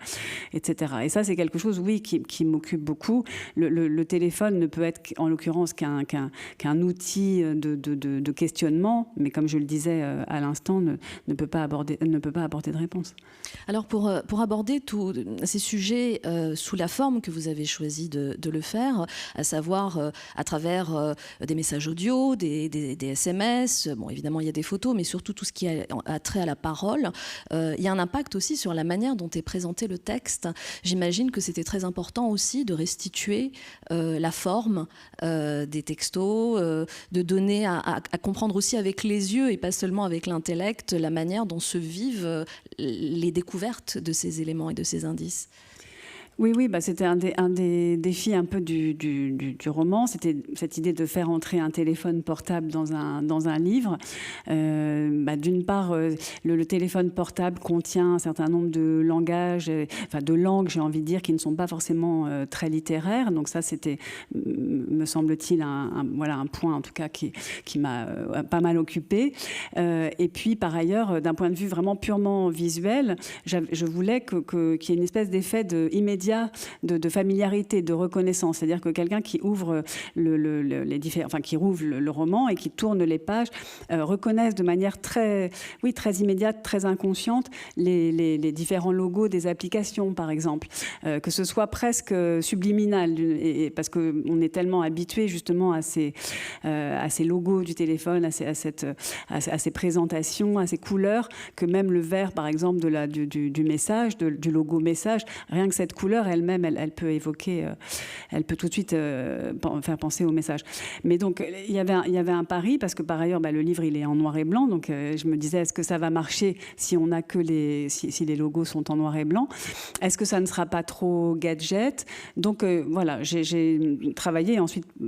etc. Et ça, c'est quelque chose, oui, qui m'occupe beaucoup. Le téléphone ne peut être, en l'occurrence, qu'un outil de questionnement, mais comme je le disais à l'instant, ne peut pas apporter de réponse. Alors, pour aborder tous ces sujets sous la forme que vous avez choisi de le faire, à savoir à travers des messages audio, des SMS, bon, évidemment, il y a des photos, mais surtout tout ce qui a trait à la parole. Il y a un impact aussi sur la manière dont est présenté le texte. J'imagine que c'était très important aussi de restituer la forme des textos, de donner à comprendre aussi avec les yeux et pas seulement avec l'intellect la manière dont se vivent les découvertes de ces éléments et de ces indices. Oui, c'était un des défis un peu du roman. C'était cette idée de faire entrer un téléphone portable dans un livre. D'une part, le téléphone portable contient un certain nombre de langages, de langues, j'ai envie de dire, qui ne sont pas forcément très littéraires. Donc ça, c'était, me semble-t-il, un point en tout cas qui m'a pas mal occupée. Et puis, par ailleurs, d'un point de vue vraiment purement visuel, je voulais qu'il y ait une espèce d'effet immédiat de familiarité, de reconnaissance. C'est-à-dire que quelqu'un qui ouvre qui rouvre le roman et qui tourne les pages reconnaisse de manière très immédiate, très inconsciente les différents logos des applications, par exemple. Que ce soit presque subliminal, parce qu'on est tellement habitué justement à ces logos du téléphone, à ces présentations, à ces couleurs, que même le vert, par exemple, du message, du logo message, rien que cette couleur elle-même, elle peut évoquer, elle peut tout de suite faire penser au message. Mais donc, il y avait un pari, parce que par ailleurs, le livre, il est en noir et blanc, donc je me disais, est-ce que ça va marcher si on a que si les logos sont en noir et blanc? Est-ce que ça ne sera pas trop gadget? Donc voilà, j'ai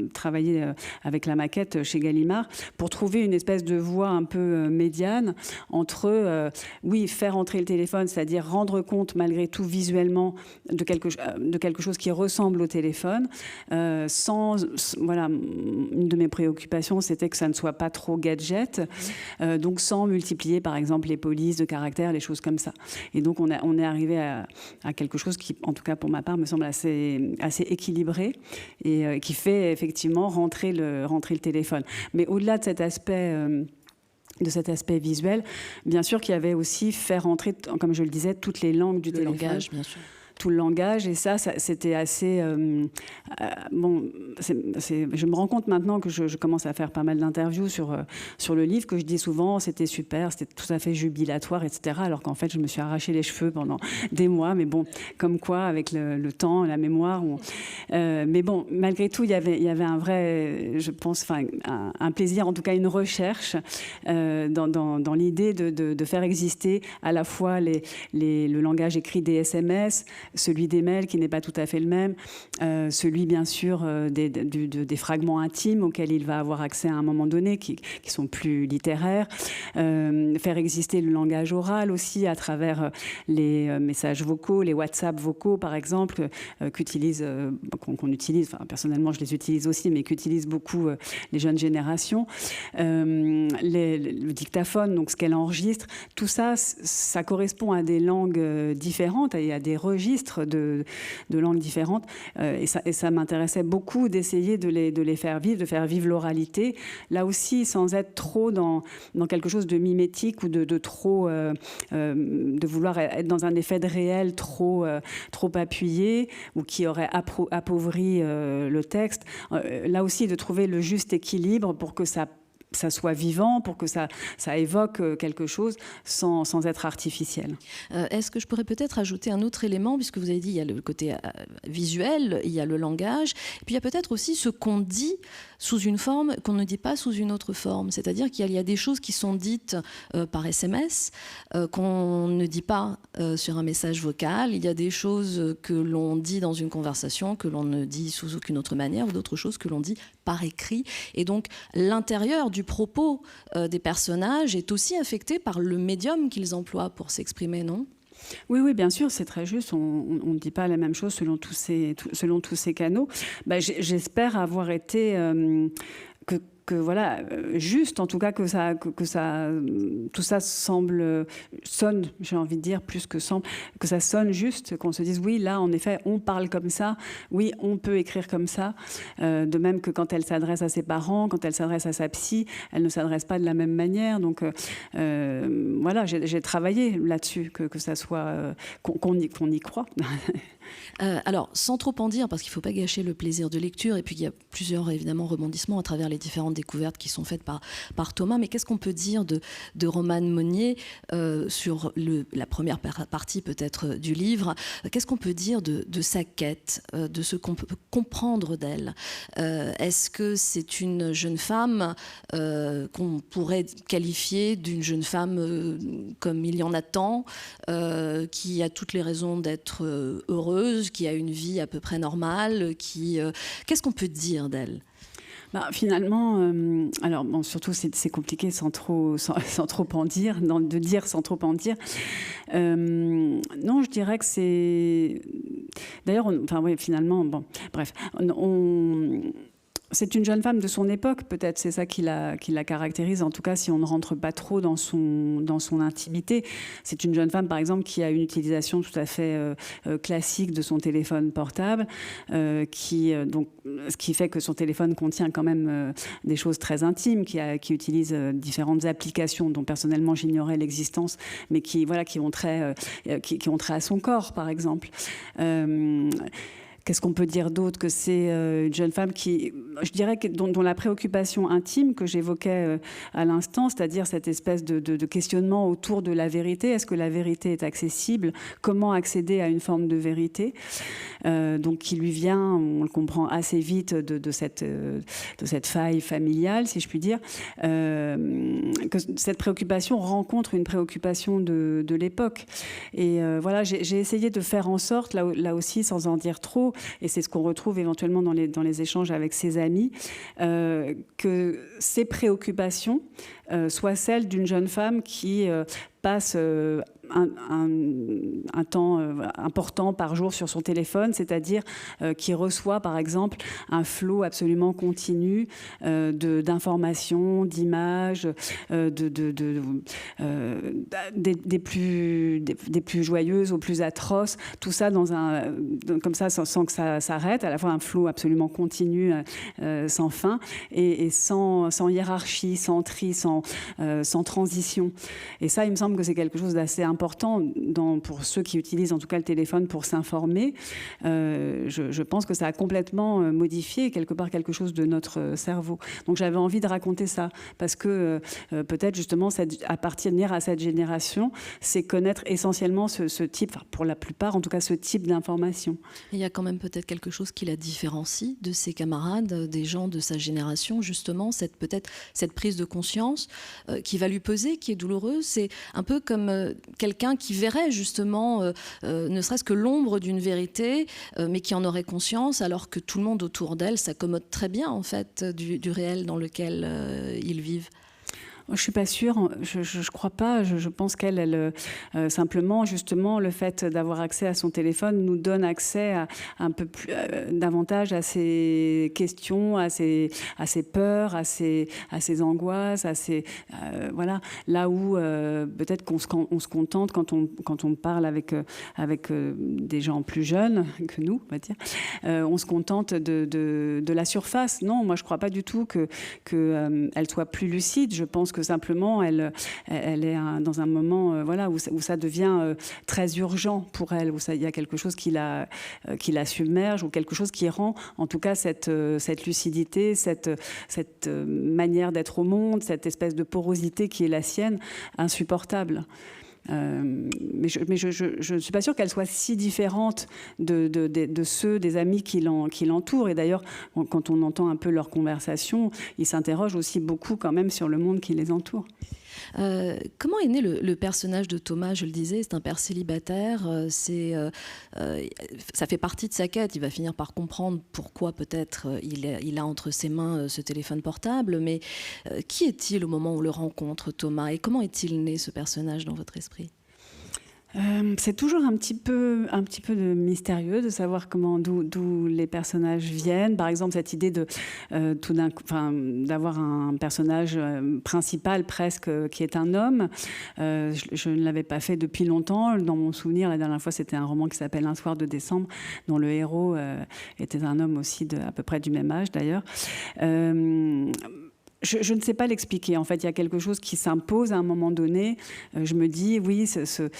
travaillé avec la maquette chez Gallimard pour trouver une espèce de voie un peu médiane entre, faire entrer le téléphone, c'est-à-dire rendre compte malgré tout visuellement de quelque chose qui ressemble au téléphone, une de mes préoccupations, c'était que ça ne soit pas trop gadget, donc sans multiplier, par exemple, les polices de caractères, les choses comme ça. Et donc, on est arrivé à quelque chose qui, en tout cas pour ma part, me semble assez équilibré et qui fait effectivement rentrer le téléphone. Mais au-delà de cet aspect visuel, bien sûr qu'il y avait aussi faire entrer, comme je le disais, toutes les langues du téléphone. Langage, bien sûr. Tout le langage, et ça c'était assez... je me rends compte maintenant que je commence à faire pas mal d'interviews sur le livre, que je dis souvent, c'était super, c'était tout à fait jubilatoire, etc., alors qu'en fait, je me suis arraché les cheveux pendant des mois, mais bon, comme quoi, avec le temps, la mémoire... mais bon, malgré tout, il y avait un vrai, je pense, un plaisir, en tout cas une recherche dans l'idée de faire exister à la fois le langage écrit des SMS, celui des mails qui n'est pas tout à fait le même, celui bien sûr des fragments intimes auxquels il va avoir accès à un moment donné, qui sont plus littéraires, faire exister le langage oral aussi à travers les messages vocaux, les WhatsApp vocaux par exemple, qu'on utilise, enfin personnellement je les utilise aussi, mais qu'utilisent beaucoup les jeunes générations, le dictaphone, donc ce qu'elle enregistre, tout ça, ça correspond à des langues différentes et à des registres de langues différentes, et ça m'intéressait beaucoup d'essayer de les faire vivre, de faire vivre l'oralité, là aussi sans être trop dans quelque chose de mimétique ou de trop de vouloir être dans un effet de réel trop appuyé ou qui aurait appauvri le texte. Là aussi, de trouver le juste équilibre pour que ça soit vivant, pour que ça évoque quelque chose sans être artificiel. Est-ce que je pourrais peut-être ajouter un autre élément, puisque vous avez dit il y a le côté visuel, il y a le langage, et puis il y a peut-être aussi ce qu'on dit sous une forme qu'on ne dit pas sous une autre forme. C'est-à-dire qu'il y a des choses qui sont dites par SMS, qu'on ne dit pas sur un message vocal. Il y a des choses que l'on dit dans une conversation, que l'on ne dit sous aucune autre manière, ou d'autres choses que l'on dit par écrit. Et donc, l'intérieur du propos des personnages est aussi affecté par le médium qu'ils emploient pour s'exprimer, non ? Oui, bien sûr, c'est très juste. On ne dit pas la même chose selon tous ces canaux. J'espère avoir été... que voilà, juste, en tout cas, que tout ça sonne, j'ai envie de dire, plus que semble, que ça sonne juste, qu'on se dise, oui, là, en effet, on parle comme ça, oui, on peut écrire comme ça, de même que quand elle s'adresse à ses parents, quand elle s'adresse à sa psy, elle ne s'adresse pas de la même manière, donc voilà, j'ai travaillé là-dessus, que ça soit, qu'on y croit. Alors, sans trop en dire, parce qu'il ne faut pas gâcher le plaisir de lecture, et puis il y a plusieurs, évidemment, rebondissements à travers les différentes découvertes qui sont faites par Thomas, mais qu'est-ce qu'on peut dire de Romane Monnier sur la première partie, peut-être, du livre? Qu'est-ce qu'on peut dire de sa quête, de ce qu'on peut comprendre d'elle? Est-ce que c'est une jeune femme qu'on pourrait qualifier d'une jeune femme comme il y en a tant, qui a toutes les raisons d'être heureuse, qui a une vie à peu près normale, qu'est-ce qu'on peut dire d'elle? Finalement, alors bon, surtout c'est compliqué sans trop en dire, de dire sans trop en dire. Non, je dirais que c'est... D'ailleurs, oui, finalement, bon, bref, c'est une jeune femme de son époque, peut-être, c'est ça qui la caractérise, en tout cas si on ne rentre pas trop dans son intimité. C'est une jeune femme, par exemple, qui a une utilisation tout à fait classique de son téléphone portable, ce qui fait que son téléphone contient quand même des choses très intimes, qui utilise différentes applications dont personnellement j'ignorais l'existence, mais qui ont trait à son corps, par exemple. Qu'est-ce qu'on peut dire d'autre? Que c'est une jeune femme qui, je dirais, dont la préoccupation intime que j'évoquais à l'instant, c'est-à-dire cette espèce de questionnement autour de la vérité. Est-ce que la vérité est accessible? Comment accéder à une forme de vérité? Donc qui lui vient, on le comprend assez vite, de cette faille familiale, si je puis dire. Que cette préoccupation rencontre une préoccupation de l'époque. Et voilà, j'ai essayé de faire en sorte, là aussi, sans en dire trop, et c'est ce qu'on retrouve éventuellement dans les échanges avec ses amis, que ces préoccupations soient celles d'une jeune femme qui passe un temps important par jour sur son téléphone, c'est-à-dire qui reçoit par exemple un flot absolument continu d'informations, d'images, des plus joyeuses aux plus atroces, tout ça comme ça sans que ça s'arrête, à la fois un flot absolument continu sans fin et sans hiérarchie, sans tri, sans transition. Et ça, il me semble que c'est quelque chose d'assez important pour ceux qui utilisent en tout cas le téléphone pour s'informer. Je pense que ça a complètement modifié quelque part quelque chose de notre cerveau. Donc j'avais envie de raconter ça parce que peut-être justement appartenir à cette génération, c'est connaître essentiellement ce type, enfin, pour la plupart en tout cas ce type d'information. Il y a quand même peut-être quelque chose qui la différencie de ses camarades, des gens de sa génération, justement, cette prise de conscience qui va lui peser, qui est douloureuse. C'est un peu comme quelqu'un qui verrait justement, ne serait-ce que l'ombre d'une vérité, mais qui en aurait conscience, alors que tout le monde autour d'elle s'accommode très bien en fait du réel dans lequel ils vivent. Je suis pas sûre, je crois pas. Je pense qu'elle, simplement, justement, le fait d'avoir accès à son téléphone nous donne accès à un peu plus, davantage à ses questions, à ses peurs, à ses angoisses, voilà. Là où peut-être qu'on se contente quand on parle avec des gens plus jeunes que nous, on va dire, on se contente de la surface. Non, moi je crois pas du tout que elle soit plus lucide. Je pense que simplement, elle est dans un moment voilà, où ça devient très urgent pour elle, où il y a quelque chose qui la submerge, ou quelque chose qui rend, en tout cas, cette lucidité, cette manière d'être au monde, cette espèce de porosité qui est la sienne, insupportable. Mais je ne suis pas sûre qu'elle soit si différente de ceux des amis qui l'entourent. Et d'ailleurs, quand on entend un peu leur conversation, ils s'interrogent aussi beaucoup quand même sur le monde qui les entoure. Comment est né le personnage de Thomas? Je le disais, c'est un père célibataire, ça fait partie de sa quête. Il va finir par comprendre pourquoi peut-être il a entre ses mains ce téléphone portable, mais qui est-il au moment où on le rencontre, Thomas, et comment est-il né ce personnage dans votre esprit? C'est toujours un petit peu de mystérieux de savoir d'où les personnages viennent. Par exemple, cette idée de tout d'un coup, d'avoir un personnage principal presque qui est un homme. Je ne l'avais pas fait depuis longtemps. Dans mon souvenir, la dernière fois, c'était un roman qui s'appelle Un soir de décembre, dont le héros était un homme aussi à peu près du même âge d'ailleurs. Je ne sais pas l'expliquer. En fait, il y a quelque chose qui s'impose à un moment donné. Je me dis, oui, cette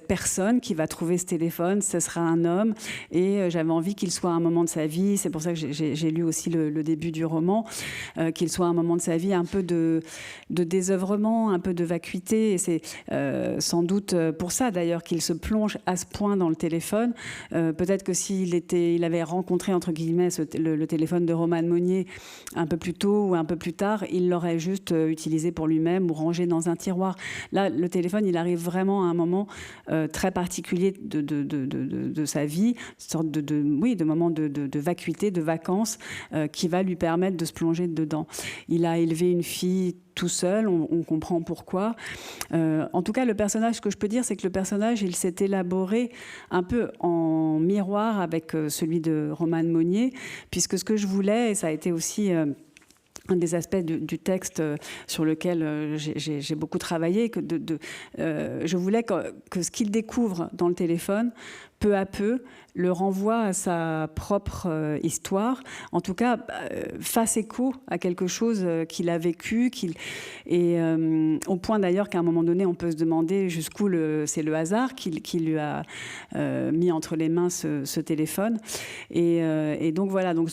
personne qui va trouver ce téléphone, ce sera un homme. Et j'avais envie qu'il soit à un moment de sa vie. C'est pour ça que j'ai lu aussi le début du roman, qu'il soit à un moment de sa vie un peu de désœuvrement, un peu de vacuité. Et c'est sans doute pour ça, d'ailleurs, qu'il se plonge à ce point dans le téléphone. Peut-être que il avait rencontré, entre guillemets, le téléphone de Roman Monnier un peu plus tôt ou un peu plus tard, il l'aurait juste utilisé pour lui-même ou rangé dans un tiroir. Là, le téléphone, il arrive vraiment à un moment très particulier de sa vie, une sorte de moment de vacuité, de vacances, qui va lui permettre de se plonger dedans. Il a élevé une fille tout seul, on comprend pourquoi. En tout cas, le personnage, ce que je peux dire, c'est que le personnage, il s'est élaboré un peu en miroir avec celui de Roman Monnier, puisque ce que je voulais, et ça a été aussi un des aspects du texte sur lequel j'ai beaucoup travaillé, je voulais que ce qu'il découvre dans le téléphone, peu à peu, le renvoie à sa propre histoire, en tout cas fasse écho à quelque chose qu'il a vécu, au point d'ailleurs qu'à un moment donné, on peut se demander jusqu'où c'est le hasard qui lui a mis entre les mains ce téléphone. Et donc voilà, donc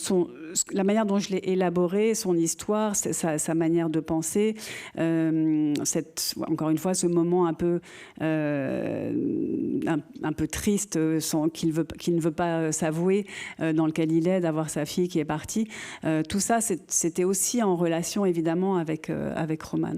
la manière dont je l'ai élaboré, son histoire, sa manière de penser, encore une fois, ce moment un peu triste, qu'il ne veut pas s'avouer, dans lequel il est, d'avoir sa fille qui est partie. Tout ça, c'était aussi en relation, évidemment, avec Roman.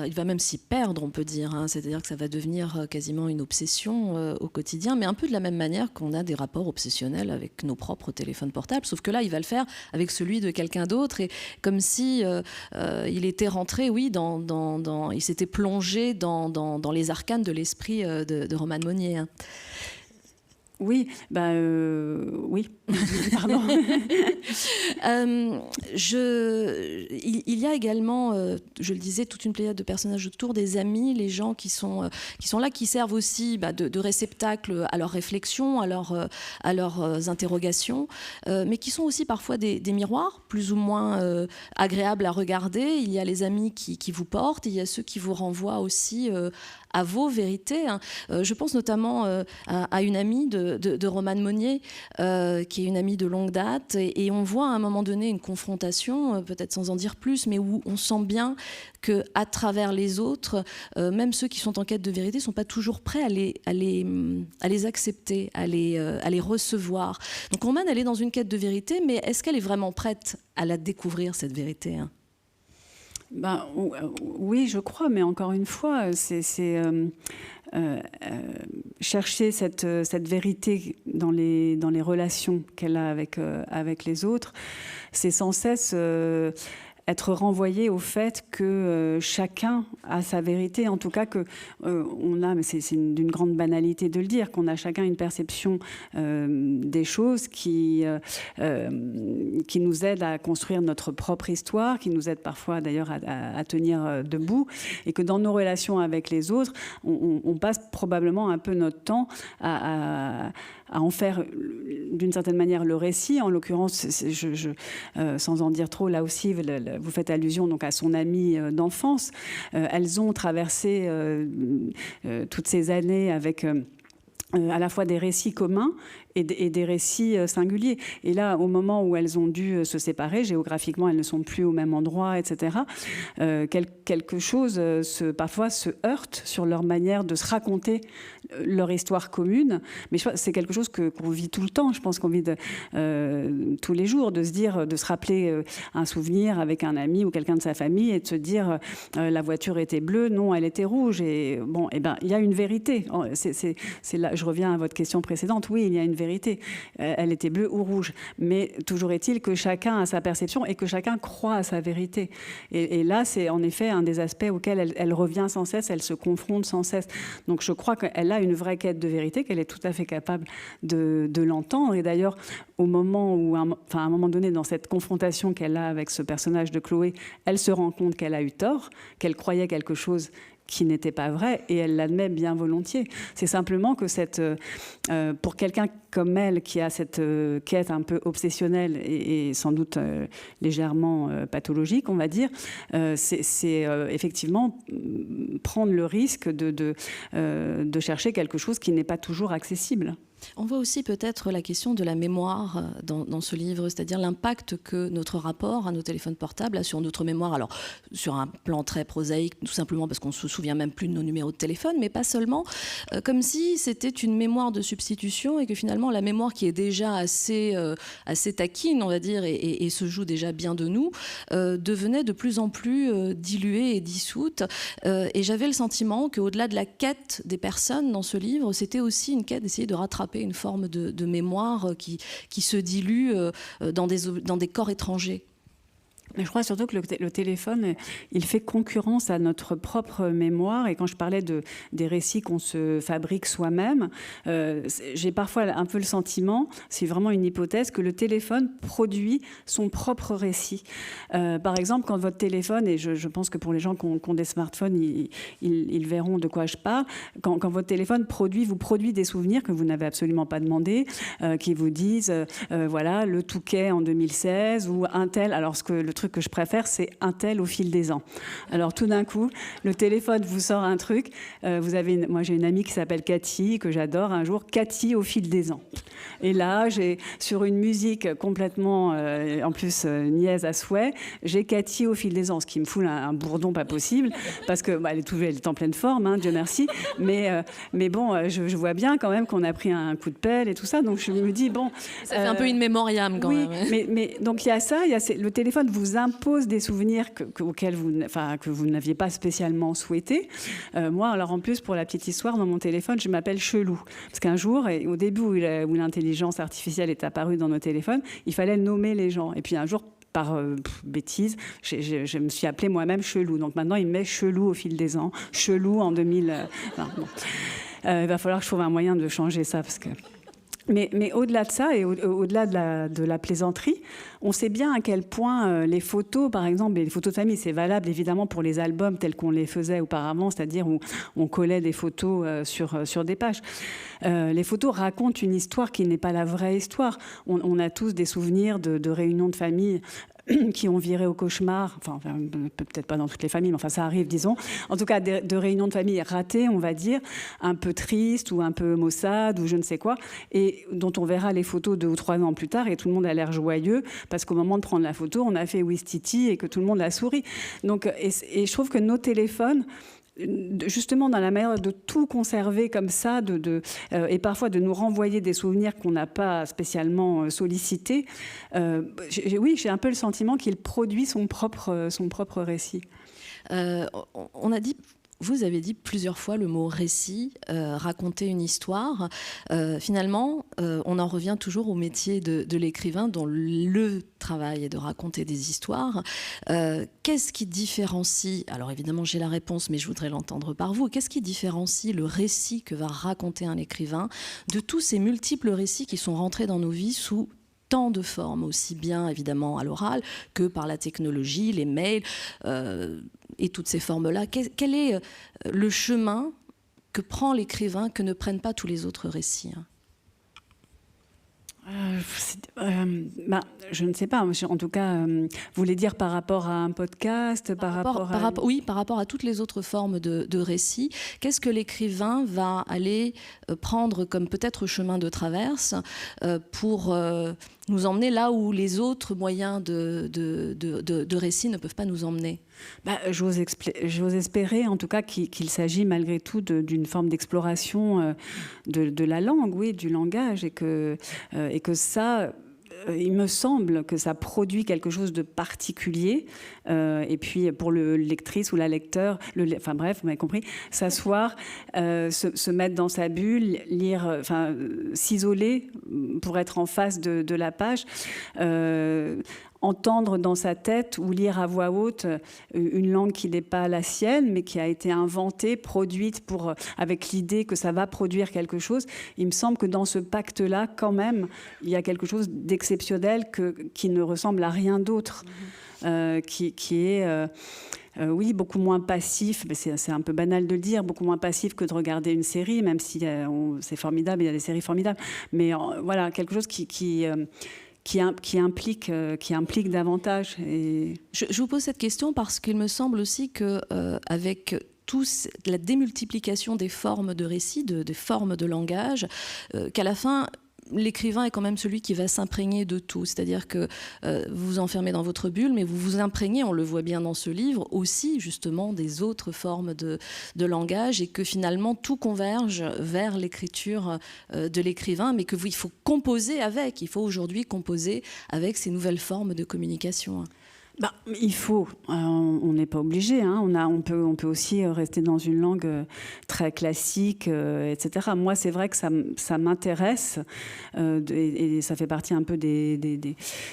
Il va même s'y perdre, on peut dire. C'est-à-dire que ça va devenir quasiment une obsession au quotidien, mais un peu de la même manière qu'on a des rapports obsessionnels avec nos propres téléphones portables. Sauf que là, il va le faire avec celui de quelqu'un d'autre, et comme si il était rentré, oui, il s'était plongé dans les arcanes de l'esprit de Roman Monnier. Oui, oui. Pardon. Il y a également, je le disais, toute une pléiade de personnages autour, des amis, les gens qui sont là, qui servent aussi de réceptacle à leurs réflexions, à leurs interrogations, mais qui sont aussi parfois des miroirs, plus ou moins agréables à regarder. Il y a les amis qui vous portent, et il y a ceux qui vous renvoient aussi à vos vérités. Je pense notamment à une amie de Roman Monnier, qui est une amie de longue date, et on voit à un moment donné une confrontation, peut-être sans en dire plus, mais où on sent bien qu'à travers les autres, même ceux qui sont en quête de vérité ne sont pas toujours prêts à les accepter, à les recevoir. Donc Roman, elle est dans une quête de vérité, mais est-ce qu'elle est vraiment prête à la découvrir, cette vérité ? Oui, je crois, mais encore une fois, c'est chercher cette vérité dans les relations qu'elle a avec les autres. C'est sans cesse être renvoyé au fait que chacun a sa vérité, en tout cas que on a, mais c'est d'une grande banalité de le dire, qu'on a chacun une perception des choses qui nous aide à construire notre propre histoire, qui nous aide parfois d'ailleurs à tenir debout, et que dans nos relations avec les autres, on passe probablement un peu notre temps à en faire d'une certaine manière le récit. En l'occurrence, sans en dire trop, là aussi, vous faites allusion donc à son amie d'enfance. Elles ont traversé toutes ces années avec à la fois des récits communs et des récits singuliers. Et là, au moment où elles ont dû se séparer, géographiquement, elles ne sont plus au même endroit, etc., quelque chose parfois se heurte sur leur manière de se raconter leur histoire commune. Mais c'est quelque chose qu'on vit tout le temps. Je pense qu'on vit tous les jours, de se rappeler un souvenir avec un ami ou quelqu'un de sa famille et de se dire la voiture était bleue, non, elle était rouge. Et bon, il y a une vérité. C'est là, je reviens à votre question précédente. Oui, il y a une vérité. Elle était bleue ou rouge. Mais toujours est-il que chacun a sa perception et que chacun croit à sa vérité. Et là, c'est en effet un des aspects auxquels elle revient sans cesse, elle se confronte sans cesse. Donc je crois qu'elle a une vraie quête de vérité, qu'elle est tout à fait capable de l'entendre. Et d'ailleurs, au moment où, à un moment donné, dans cette confrontation qu'elle a avec ce personnage de Chloé, elle se rend compte qu'elle a eu tort, qu'elle croyait quelque chose qui n'était pas vrai, et elle l'admet bien volontiers. C'est simplement que pour quelqu'un comme elle, qui a cette quête un peu obsessionnelle et sans doute légèrement pathologique, on va dire, c'est effectivement prendre le risque de chercher quelque chose qui n'est pas toujours accessible. On voit aussi peut-être la question de la mémoire dans ce livre, c'est-à-dire l'impact que notre rapport à nos téléphones portables a sur notre mémoire. Alors, sur un plan très prosaïque, tout simplement parce qu'on ne se souvient même plus de nos numéros de téléphone, mais pas seulement, comme si c'était une mémoire de substitution et que finalement la mémoire qui est déjà assez taquine, on va dire, et se joue déjà bien de nous, devenait de plus en plus diluée et dissoute. Et j'avais le sentiment qu'au-delà de la quête des personnes dans ce livre, c'était aussi une quête d'essayer de rattraper une forme de mémoire qui se dilue dans des corps étrangers. Mais je crois surtout que le téléphone, il fait concurrence à notre propre mémoire. Et quand je parlais des récits qu'on se fabrique soi-même, j'ai parfois un peu le sentiment, c'est vraiment une hypothèse, que le téléphone produit son propre récit. Par exemple, quand votre téléphone, et je pense que pour les gens qui ont des smartphones, ils verront de quoi je parle, quand votre téléphone vous produit des souvenirs que vous n'avez absolument pas demandé, qui vous disent, voilà, le Touquet en 2016, ou un tel, alors le truc que je préfère, c'est un tel au fil des ans. Alors tout d'un coup, le téléphone vous sort un truc. Moi, j'ai une amie qui s'appelle Cathy, que j'adore. Un jour, Cathy au fil des ans. Et là, sur une musique complètement, en plus, niaise à souhait, j'ai Cathy au fil des ans, ce qui me fout un bourdon pas possible, parce que elle est en pleine forme, hein, Dieu merci. Mais bon, je vois bien quand même qu'on a pris un coup de pelle et tout ça. Donc je me dis, bon... Ça fait un peu une mémoriam quand même. Mais donc il y a ça, le téléphone vous impose des souvenirs auxquels que vous n'aviez pas spécialement souhaité. Moi, alors en plus, pour la petite histoire, dans mon téléphone, je m'appelle Chelou. Parce qu'un jour, au début où l'intelligence artificielle est apparue dans nos téléphones, il fallait nommer les gens. Et puis un jour, par bêtise, je me suis appelée moi-même Chelou. Donc maintenant, il me met Chelou au fil des ans. Chelou en 2000... bon. Il va falloir que je trouve un moyen de changer ça, parce que... Mais au-delà de ça, et au-delà de la plaisanterie, on sait bien à quel point les photos, par exemple, et les photos de famille, c'est valable évidemment pour les albums tels qu'on les faisait auparavant, c'est-à-dire où on collait des photos sur des pages. Les photos racontent une histoire qui n'est pas la vraie histoire. On a tous des souvenirs de réunions de famille qui ont viré au cauchemar, enfin peut-être pas dans toutes les familles, mais enfin ça arrive, disons. En tout cas, de réunions de famille ratées, on va dire, un peu tristes ou un peu maussades ou je ne sais quoi, et dont on verra les photos 2 ou 3 ans plus tard et tout le monde a l'air joyeux parce qu'au moment de prendre la photo, on a fait Ouistiti et que tout le monde a souri. Donc, et je trouve que nos téléphones justement dans la manière de tout conserver comme ça, et parfois de nous renvoyer des souvenirs qu'on n'a pas spécialement sollicités. Oui, j'ai un peu le sentiment qu'il produit son propre récit. Vous avez dit plusieurs fois le mot récit, raconter une histoire. Finalement, on en revient toujours au métier de l'écrivain, dont le travail est de raconter des histoires. Qu'est-ce qui différencie, alors évidemment j'ai la réponse, mais je voudrais l'entendre par vous, qu'est-ce qui différencie le récit que va raconter un écrivain de tous ces multiples récits qui sont rentrés dans nos vies sous tant de formes, aussi bien évidemment à l'oral que par la technologie, les mails et toutes ces formes-là. Quel est le chemin que prend l'écrivain que ne prennent pas tous les autres récits? Je ne sais pas. En tout cas, vous voulez dire par rapport à un podcast, Oui, par rapport à toutes les autres formes de récits. Qu'est-ce que l'écrivain va aller prendre comme peut-être chemin de traverse pour nous emmener là où les autres moyens de récit ne peuvent pas nous emmener? J'ose espérer, en tout cas, qu'il s'agit malgré tout d'une forme d'exploration de la langue, oui, du langage, et que ça, il me semble que ça produit quelque chose de particulier. Et puis, pour le lectrice ou la lecteur, enfin bref, vous m'avez compris, s'asseoir, se mettre dans sa bulle, lire, s'isoler pour être en face de la page. Entendre dans sa tête ou lire à voix haute une langue qui n'est pas la sienne, mais qui a été inventée, produite avec l'idée que ça va produire quelque chose. Il me semble que dans ce pacte-là, quand même, il y a quelque chose d'exceptionnel qui ne ressemble à rien d'autre, qui est... oui, beaucoup moins passif, mais c'est un peu banal de le dire, beaucoup moins passif que de regarder une série, même si c'est formidable, il y a des séries formidables. Mais voilà, quelque chose qui implique davantage. Et... Je vous pose cette question parce qu'il me semble aussi qu'avec la démultiplication des formes de récit, des formes de langage, qu'à la fin, l'écrivain est quand même celui qui va s'imprégner de tout. C'est-à-dire que vous vous enfermez dans votre bulle, mais vous vous imprégnez, on le voit bien dans ce livre, aussi justement des autres formes de langage, et que finalement tout converge vers l'écriture de l'écrivain, mais il faut composer avec. Il faut aujourd'hui composer avec ces nouvelles formes de communication. Il faut, on n'est pas obligé, hein. On peut aussi rester dans une langue très classique, etc. Moi, c'est vrai que ça m'intéresse, et ça fait partie un peu des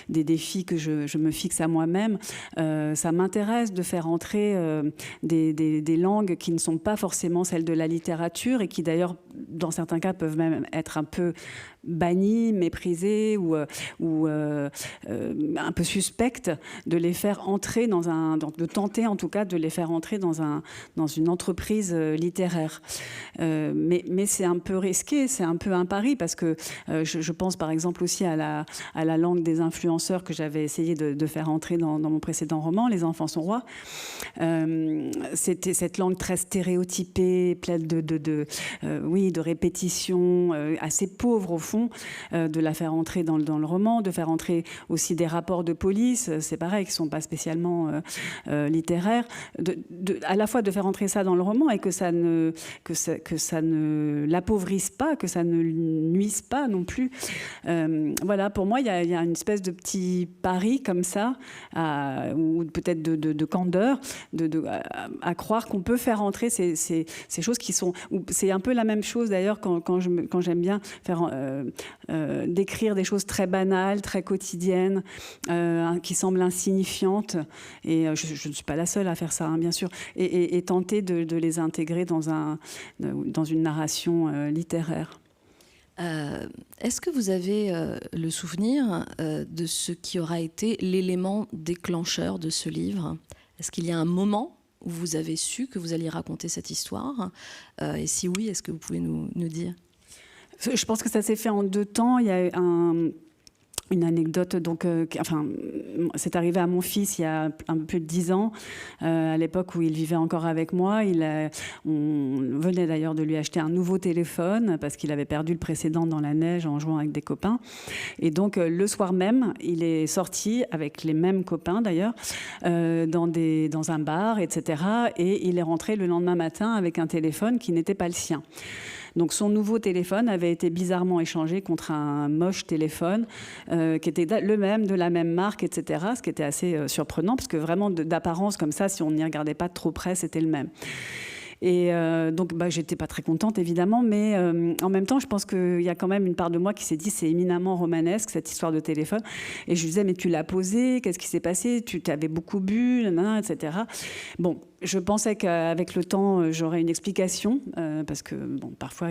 défis que je me fixe à moi-même. Ça m'intéresse de faire entrer des langues qui ne sont pas forcément celles de la littérature, et qui d'ailleurs, dans certains cas, peuvent même être un peu bannies, méprisées ou un peu suspectes, de les faire entrer de tenter en tout cas de les faire entrer dans une entreprise littéraire. Mais c'est un peu risqué, c'est un peu un pari, parce que je pense par exemple aussi à la langue des influenceurs que j'avais essayé de faire entrer dans mon précédent roman, Les enfants sont rois. C'était cette langue très stéréotypée, pleine de répétitions, assez pauvre au fond, de la faire entrer dans le roman, de faire entrer aussi des rapports de police, c'est pareil, qui ne sont pas spécialement littéraires, à la fois de faire entrer ça dans le roman et que ça ne l'appauvrisse pas, que ça ne nuise pas non plus. Voilà, pour moi, il y a une espèce de petit pari comme ça, ou peut-être de candeur, à croire qu'on peut faire entrer ces choses qui sont... C'est un peu la même chose d'ailleurs quand j'aime bien décrire des choses très banales, très quotidiennes, qui semblent insignifiantes. Et je ne suis pas la seule à faire ça, hein, bien sûr. Et tenter de les intégrer dans une narration littéraire. Est-ce que vous avez le souvenir de ce qui aura été l'élément déclencheur de ce livre? Est-ce qu'il y a un moment où vous avez su que vous alliez raconter cette histoire? Et si oui, est-ce que vous pouvez nous dire? Je pense que ça s'est fait en deux temps. Il y a une anecdote, donc, c'est arrivé à mon fils il y a un peu plus de 10 ans, à l'époque où il vivait encore avec moi. On venait d'ailleurs de lui acheter un nouveau téléphone parce qu'il avait perdu le précédent dans la neige en jouant avec des copains. Et donc, le soir même, il est sorti avec les mêmes copains d'ailleurs, dans un bar, etc. Et il est rentré le lendemain matin avec un téléphone qui n'était pas le sien. Donc son nouveau téléphone avait été bizarrement échangé contre un moche téléphone qui était le même, de la même marque, etc. Ce qui était assez surprenant, parce que vraiment d'apparence comme ça, si on n'y regardait pas trop près, c'était le même. Et donc, j'étais pas très contente, évidemment, mais en même temps, je pense qu'il y a quand même une part de moi qui s'est dit c'est éminemment romanesque, cette histoire de téléphone. Et je lui disais, mais tu l'as posé, qu'est-ce qui s'est passé? Tu t'avais beaucoup bu, etc. Bon, je pensais qu'avec le temps, j'aurais une explication, parce que bon, parfois,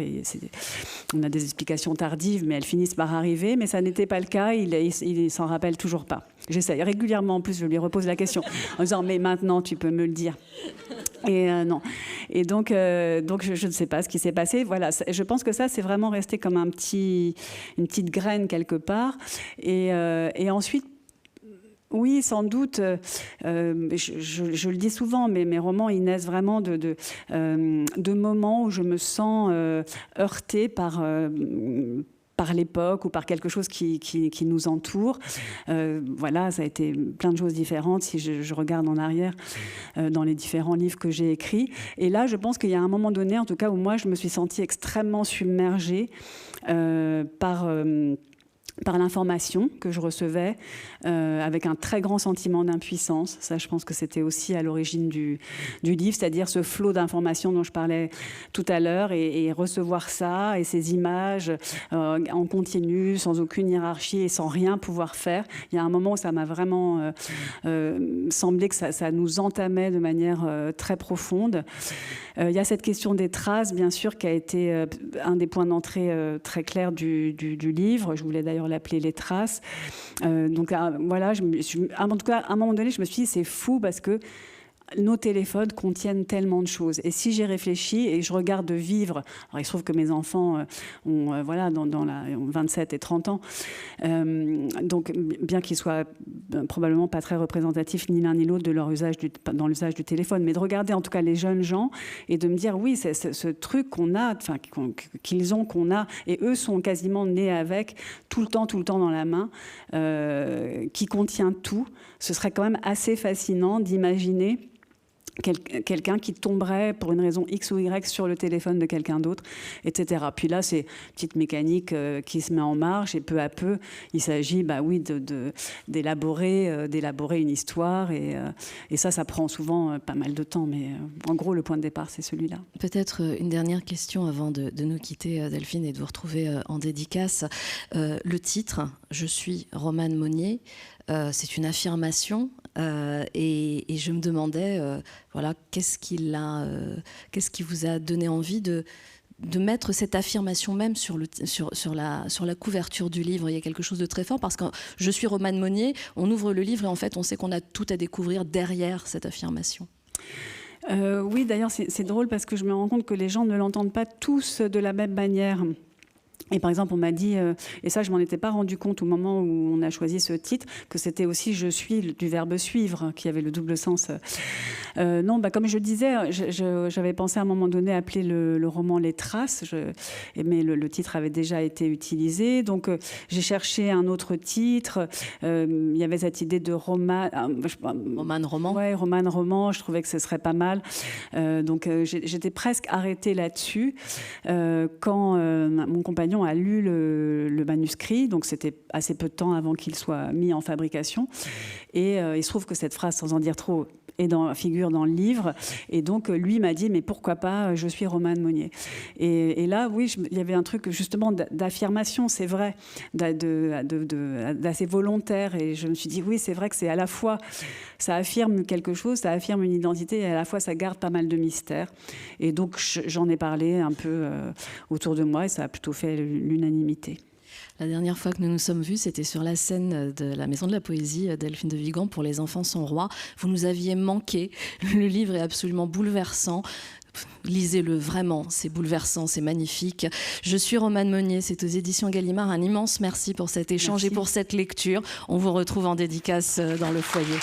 on a des explications tardives, mais elles finissent par arriver. Mais ça n'était pas le cas, il s'en rappelle toujours pas. J'essaye régulièrement, en plus, je lui repose la question, en disant, mais maintenant, tu peux me le dire. Et non. Et donc je ne sais pas ce qui s'est passé. Voilà, je pense que ça, c'est vraiment resté comme une petite graine quelque part. Et ensuite, oui, sans doute. Je le dis souvent, mais mes romans, ils naissent vraiment de moments où je me sens heurtée par l'époque ou par quelque chose qui nous entoure. Voilà, ça a été plein de choses différentes si je regarde en arrière dans les différents livres que j'ai écrits. Et là, je pense qu'il y a un moment donné, en tout cas, où moi, je me suis sentie extrêmement submergée par l'information que je recevais, avec un très grand sentiment d'impuissance. Ça, je pense que c'était aussi à l'origine du livre, c'est-à-dire ce flot d'informations dont je parlais tout à l'heure, et recevoir ça, et ces images en continu, sans aucune hiérarchie et sans rien pouvoir faire. Il y a un moment où ça m'a vraiment semblé que ça nous entamait de manière très profonde. Il y a cette question des traces, bien sûr, qui a été un des points d'entrée très clairs du livre. Je voulais d'ailleurs l'appeler Les Traces. Donc voilà, en tout cas, à un moment donné, je me suis dit, c'est fou parce que nos téléphones contiennent tellement de choses. Et si j'ai réfléchi et je regarde vivre, alors il se trouve que mes enfants ont 27 et 30 ans, donc bien qu'ils soient probablement pas très représentatifs ni l'un ni l'autre de leur dans l'usage du téléphone, mais de regarder en tout cas les jeunes gens et de me dire oui, c'est ce truc qu'on a, qu'on a, et eux sont quasiment nés avec, tout le temps dans la main, qui contient tout. Ce serait quand même assez fascinant d'imaginer quelqu'un qui tomberait pour une raison X ou Y sur le téléphone de quelqu'un d'autre, etc. Puis là, c'est une petite mécanique qui se met en marche, et peu à peu, il s'agit d'élaborer une histoire, et ça prend souvent pas mal de temps, mais en gros, le point de départ, c'est celui-là. Peut-être une dernière question avant de nous quitter, Delphine, et de vous retrouver en dédicace. Le titre, « Je suis Romane Monnier », c'est une affirmation, et je me demandais, voilà, qu'est-ce qui vous a donné envie de mettre cette affirmation même sur la couverture du livre. Il y a quelque chose de très fort, parce que je suis Romane Monnier, on ouvre le livre et en fait on sait qu'on a tout à découvrir derrière cette affirmation. Oui, d'ailleurs c'est drôle parce que je me rends compte que les gens ne l'entendent pas tous de la même manière. Et par exemple, on m'a dit, et ça je m'en étais pas rendu compte au moment où on a choisi ce titre, que c'était aussi « je suis » du verbe « suivre », qui avait le double sens. Non, comme je disais, j'avais pensé à un moment donné appeler le roman « Les Traces », mais le titre avait déjà été utilisé, donc j'ai cherché un autre titre. Il y avait cette idée de romane roman. Ouais, romane roman, je trouvais que ce serait pas mal. Donc j'étais presque arrêtée là-dessus quand mon compagnon a lu le manuscrit, donc c'était assez peu de temps avant qu'il soit mis en fabrication. Et il se trouve que cette phrase, sans en dire trop, figure dans le livre. Et donc, lui m'a dit, mais pourquoi pas, je suis Romane Monnier. Et là, oui, il y avait un truc justement d'affirmation, c'est vrai, d'assez volontaire. Et je me suis dit, oui, c'est vrai que c'est à la fois, ça affirme quelque chose, ça affirme une identité, et à la fois, ça garde pas mal de mystère. Et donc, j'en ai parlé un peu autour de moi, et ça a plutôt fait l'unanimité. La dernière fois que nous nous sommes vus, c'était sur la scène de la Maison de la Poésie, Delphine de Vigan, pour Les Enfants sont rois. Vous nous aviez manqué. Le livre est absolument bouleversant. lisez-le vraiment, c'est bouleversant, c'est magnifique. Je suis Romane Monnier, c'est aux éditions Gallimard. Un immense merci pour cet échange et pour cette lecture. On vous retrouve en dédicace dans le foyer.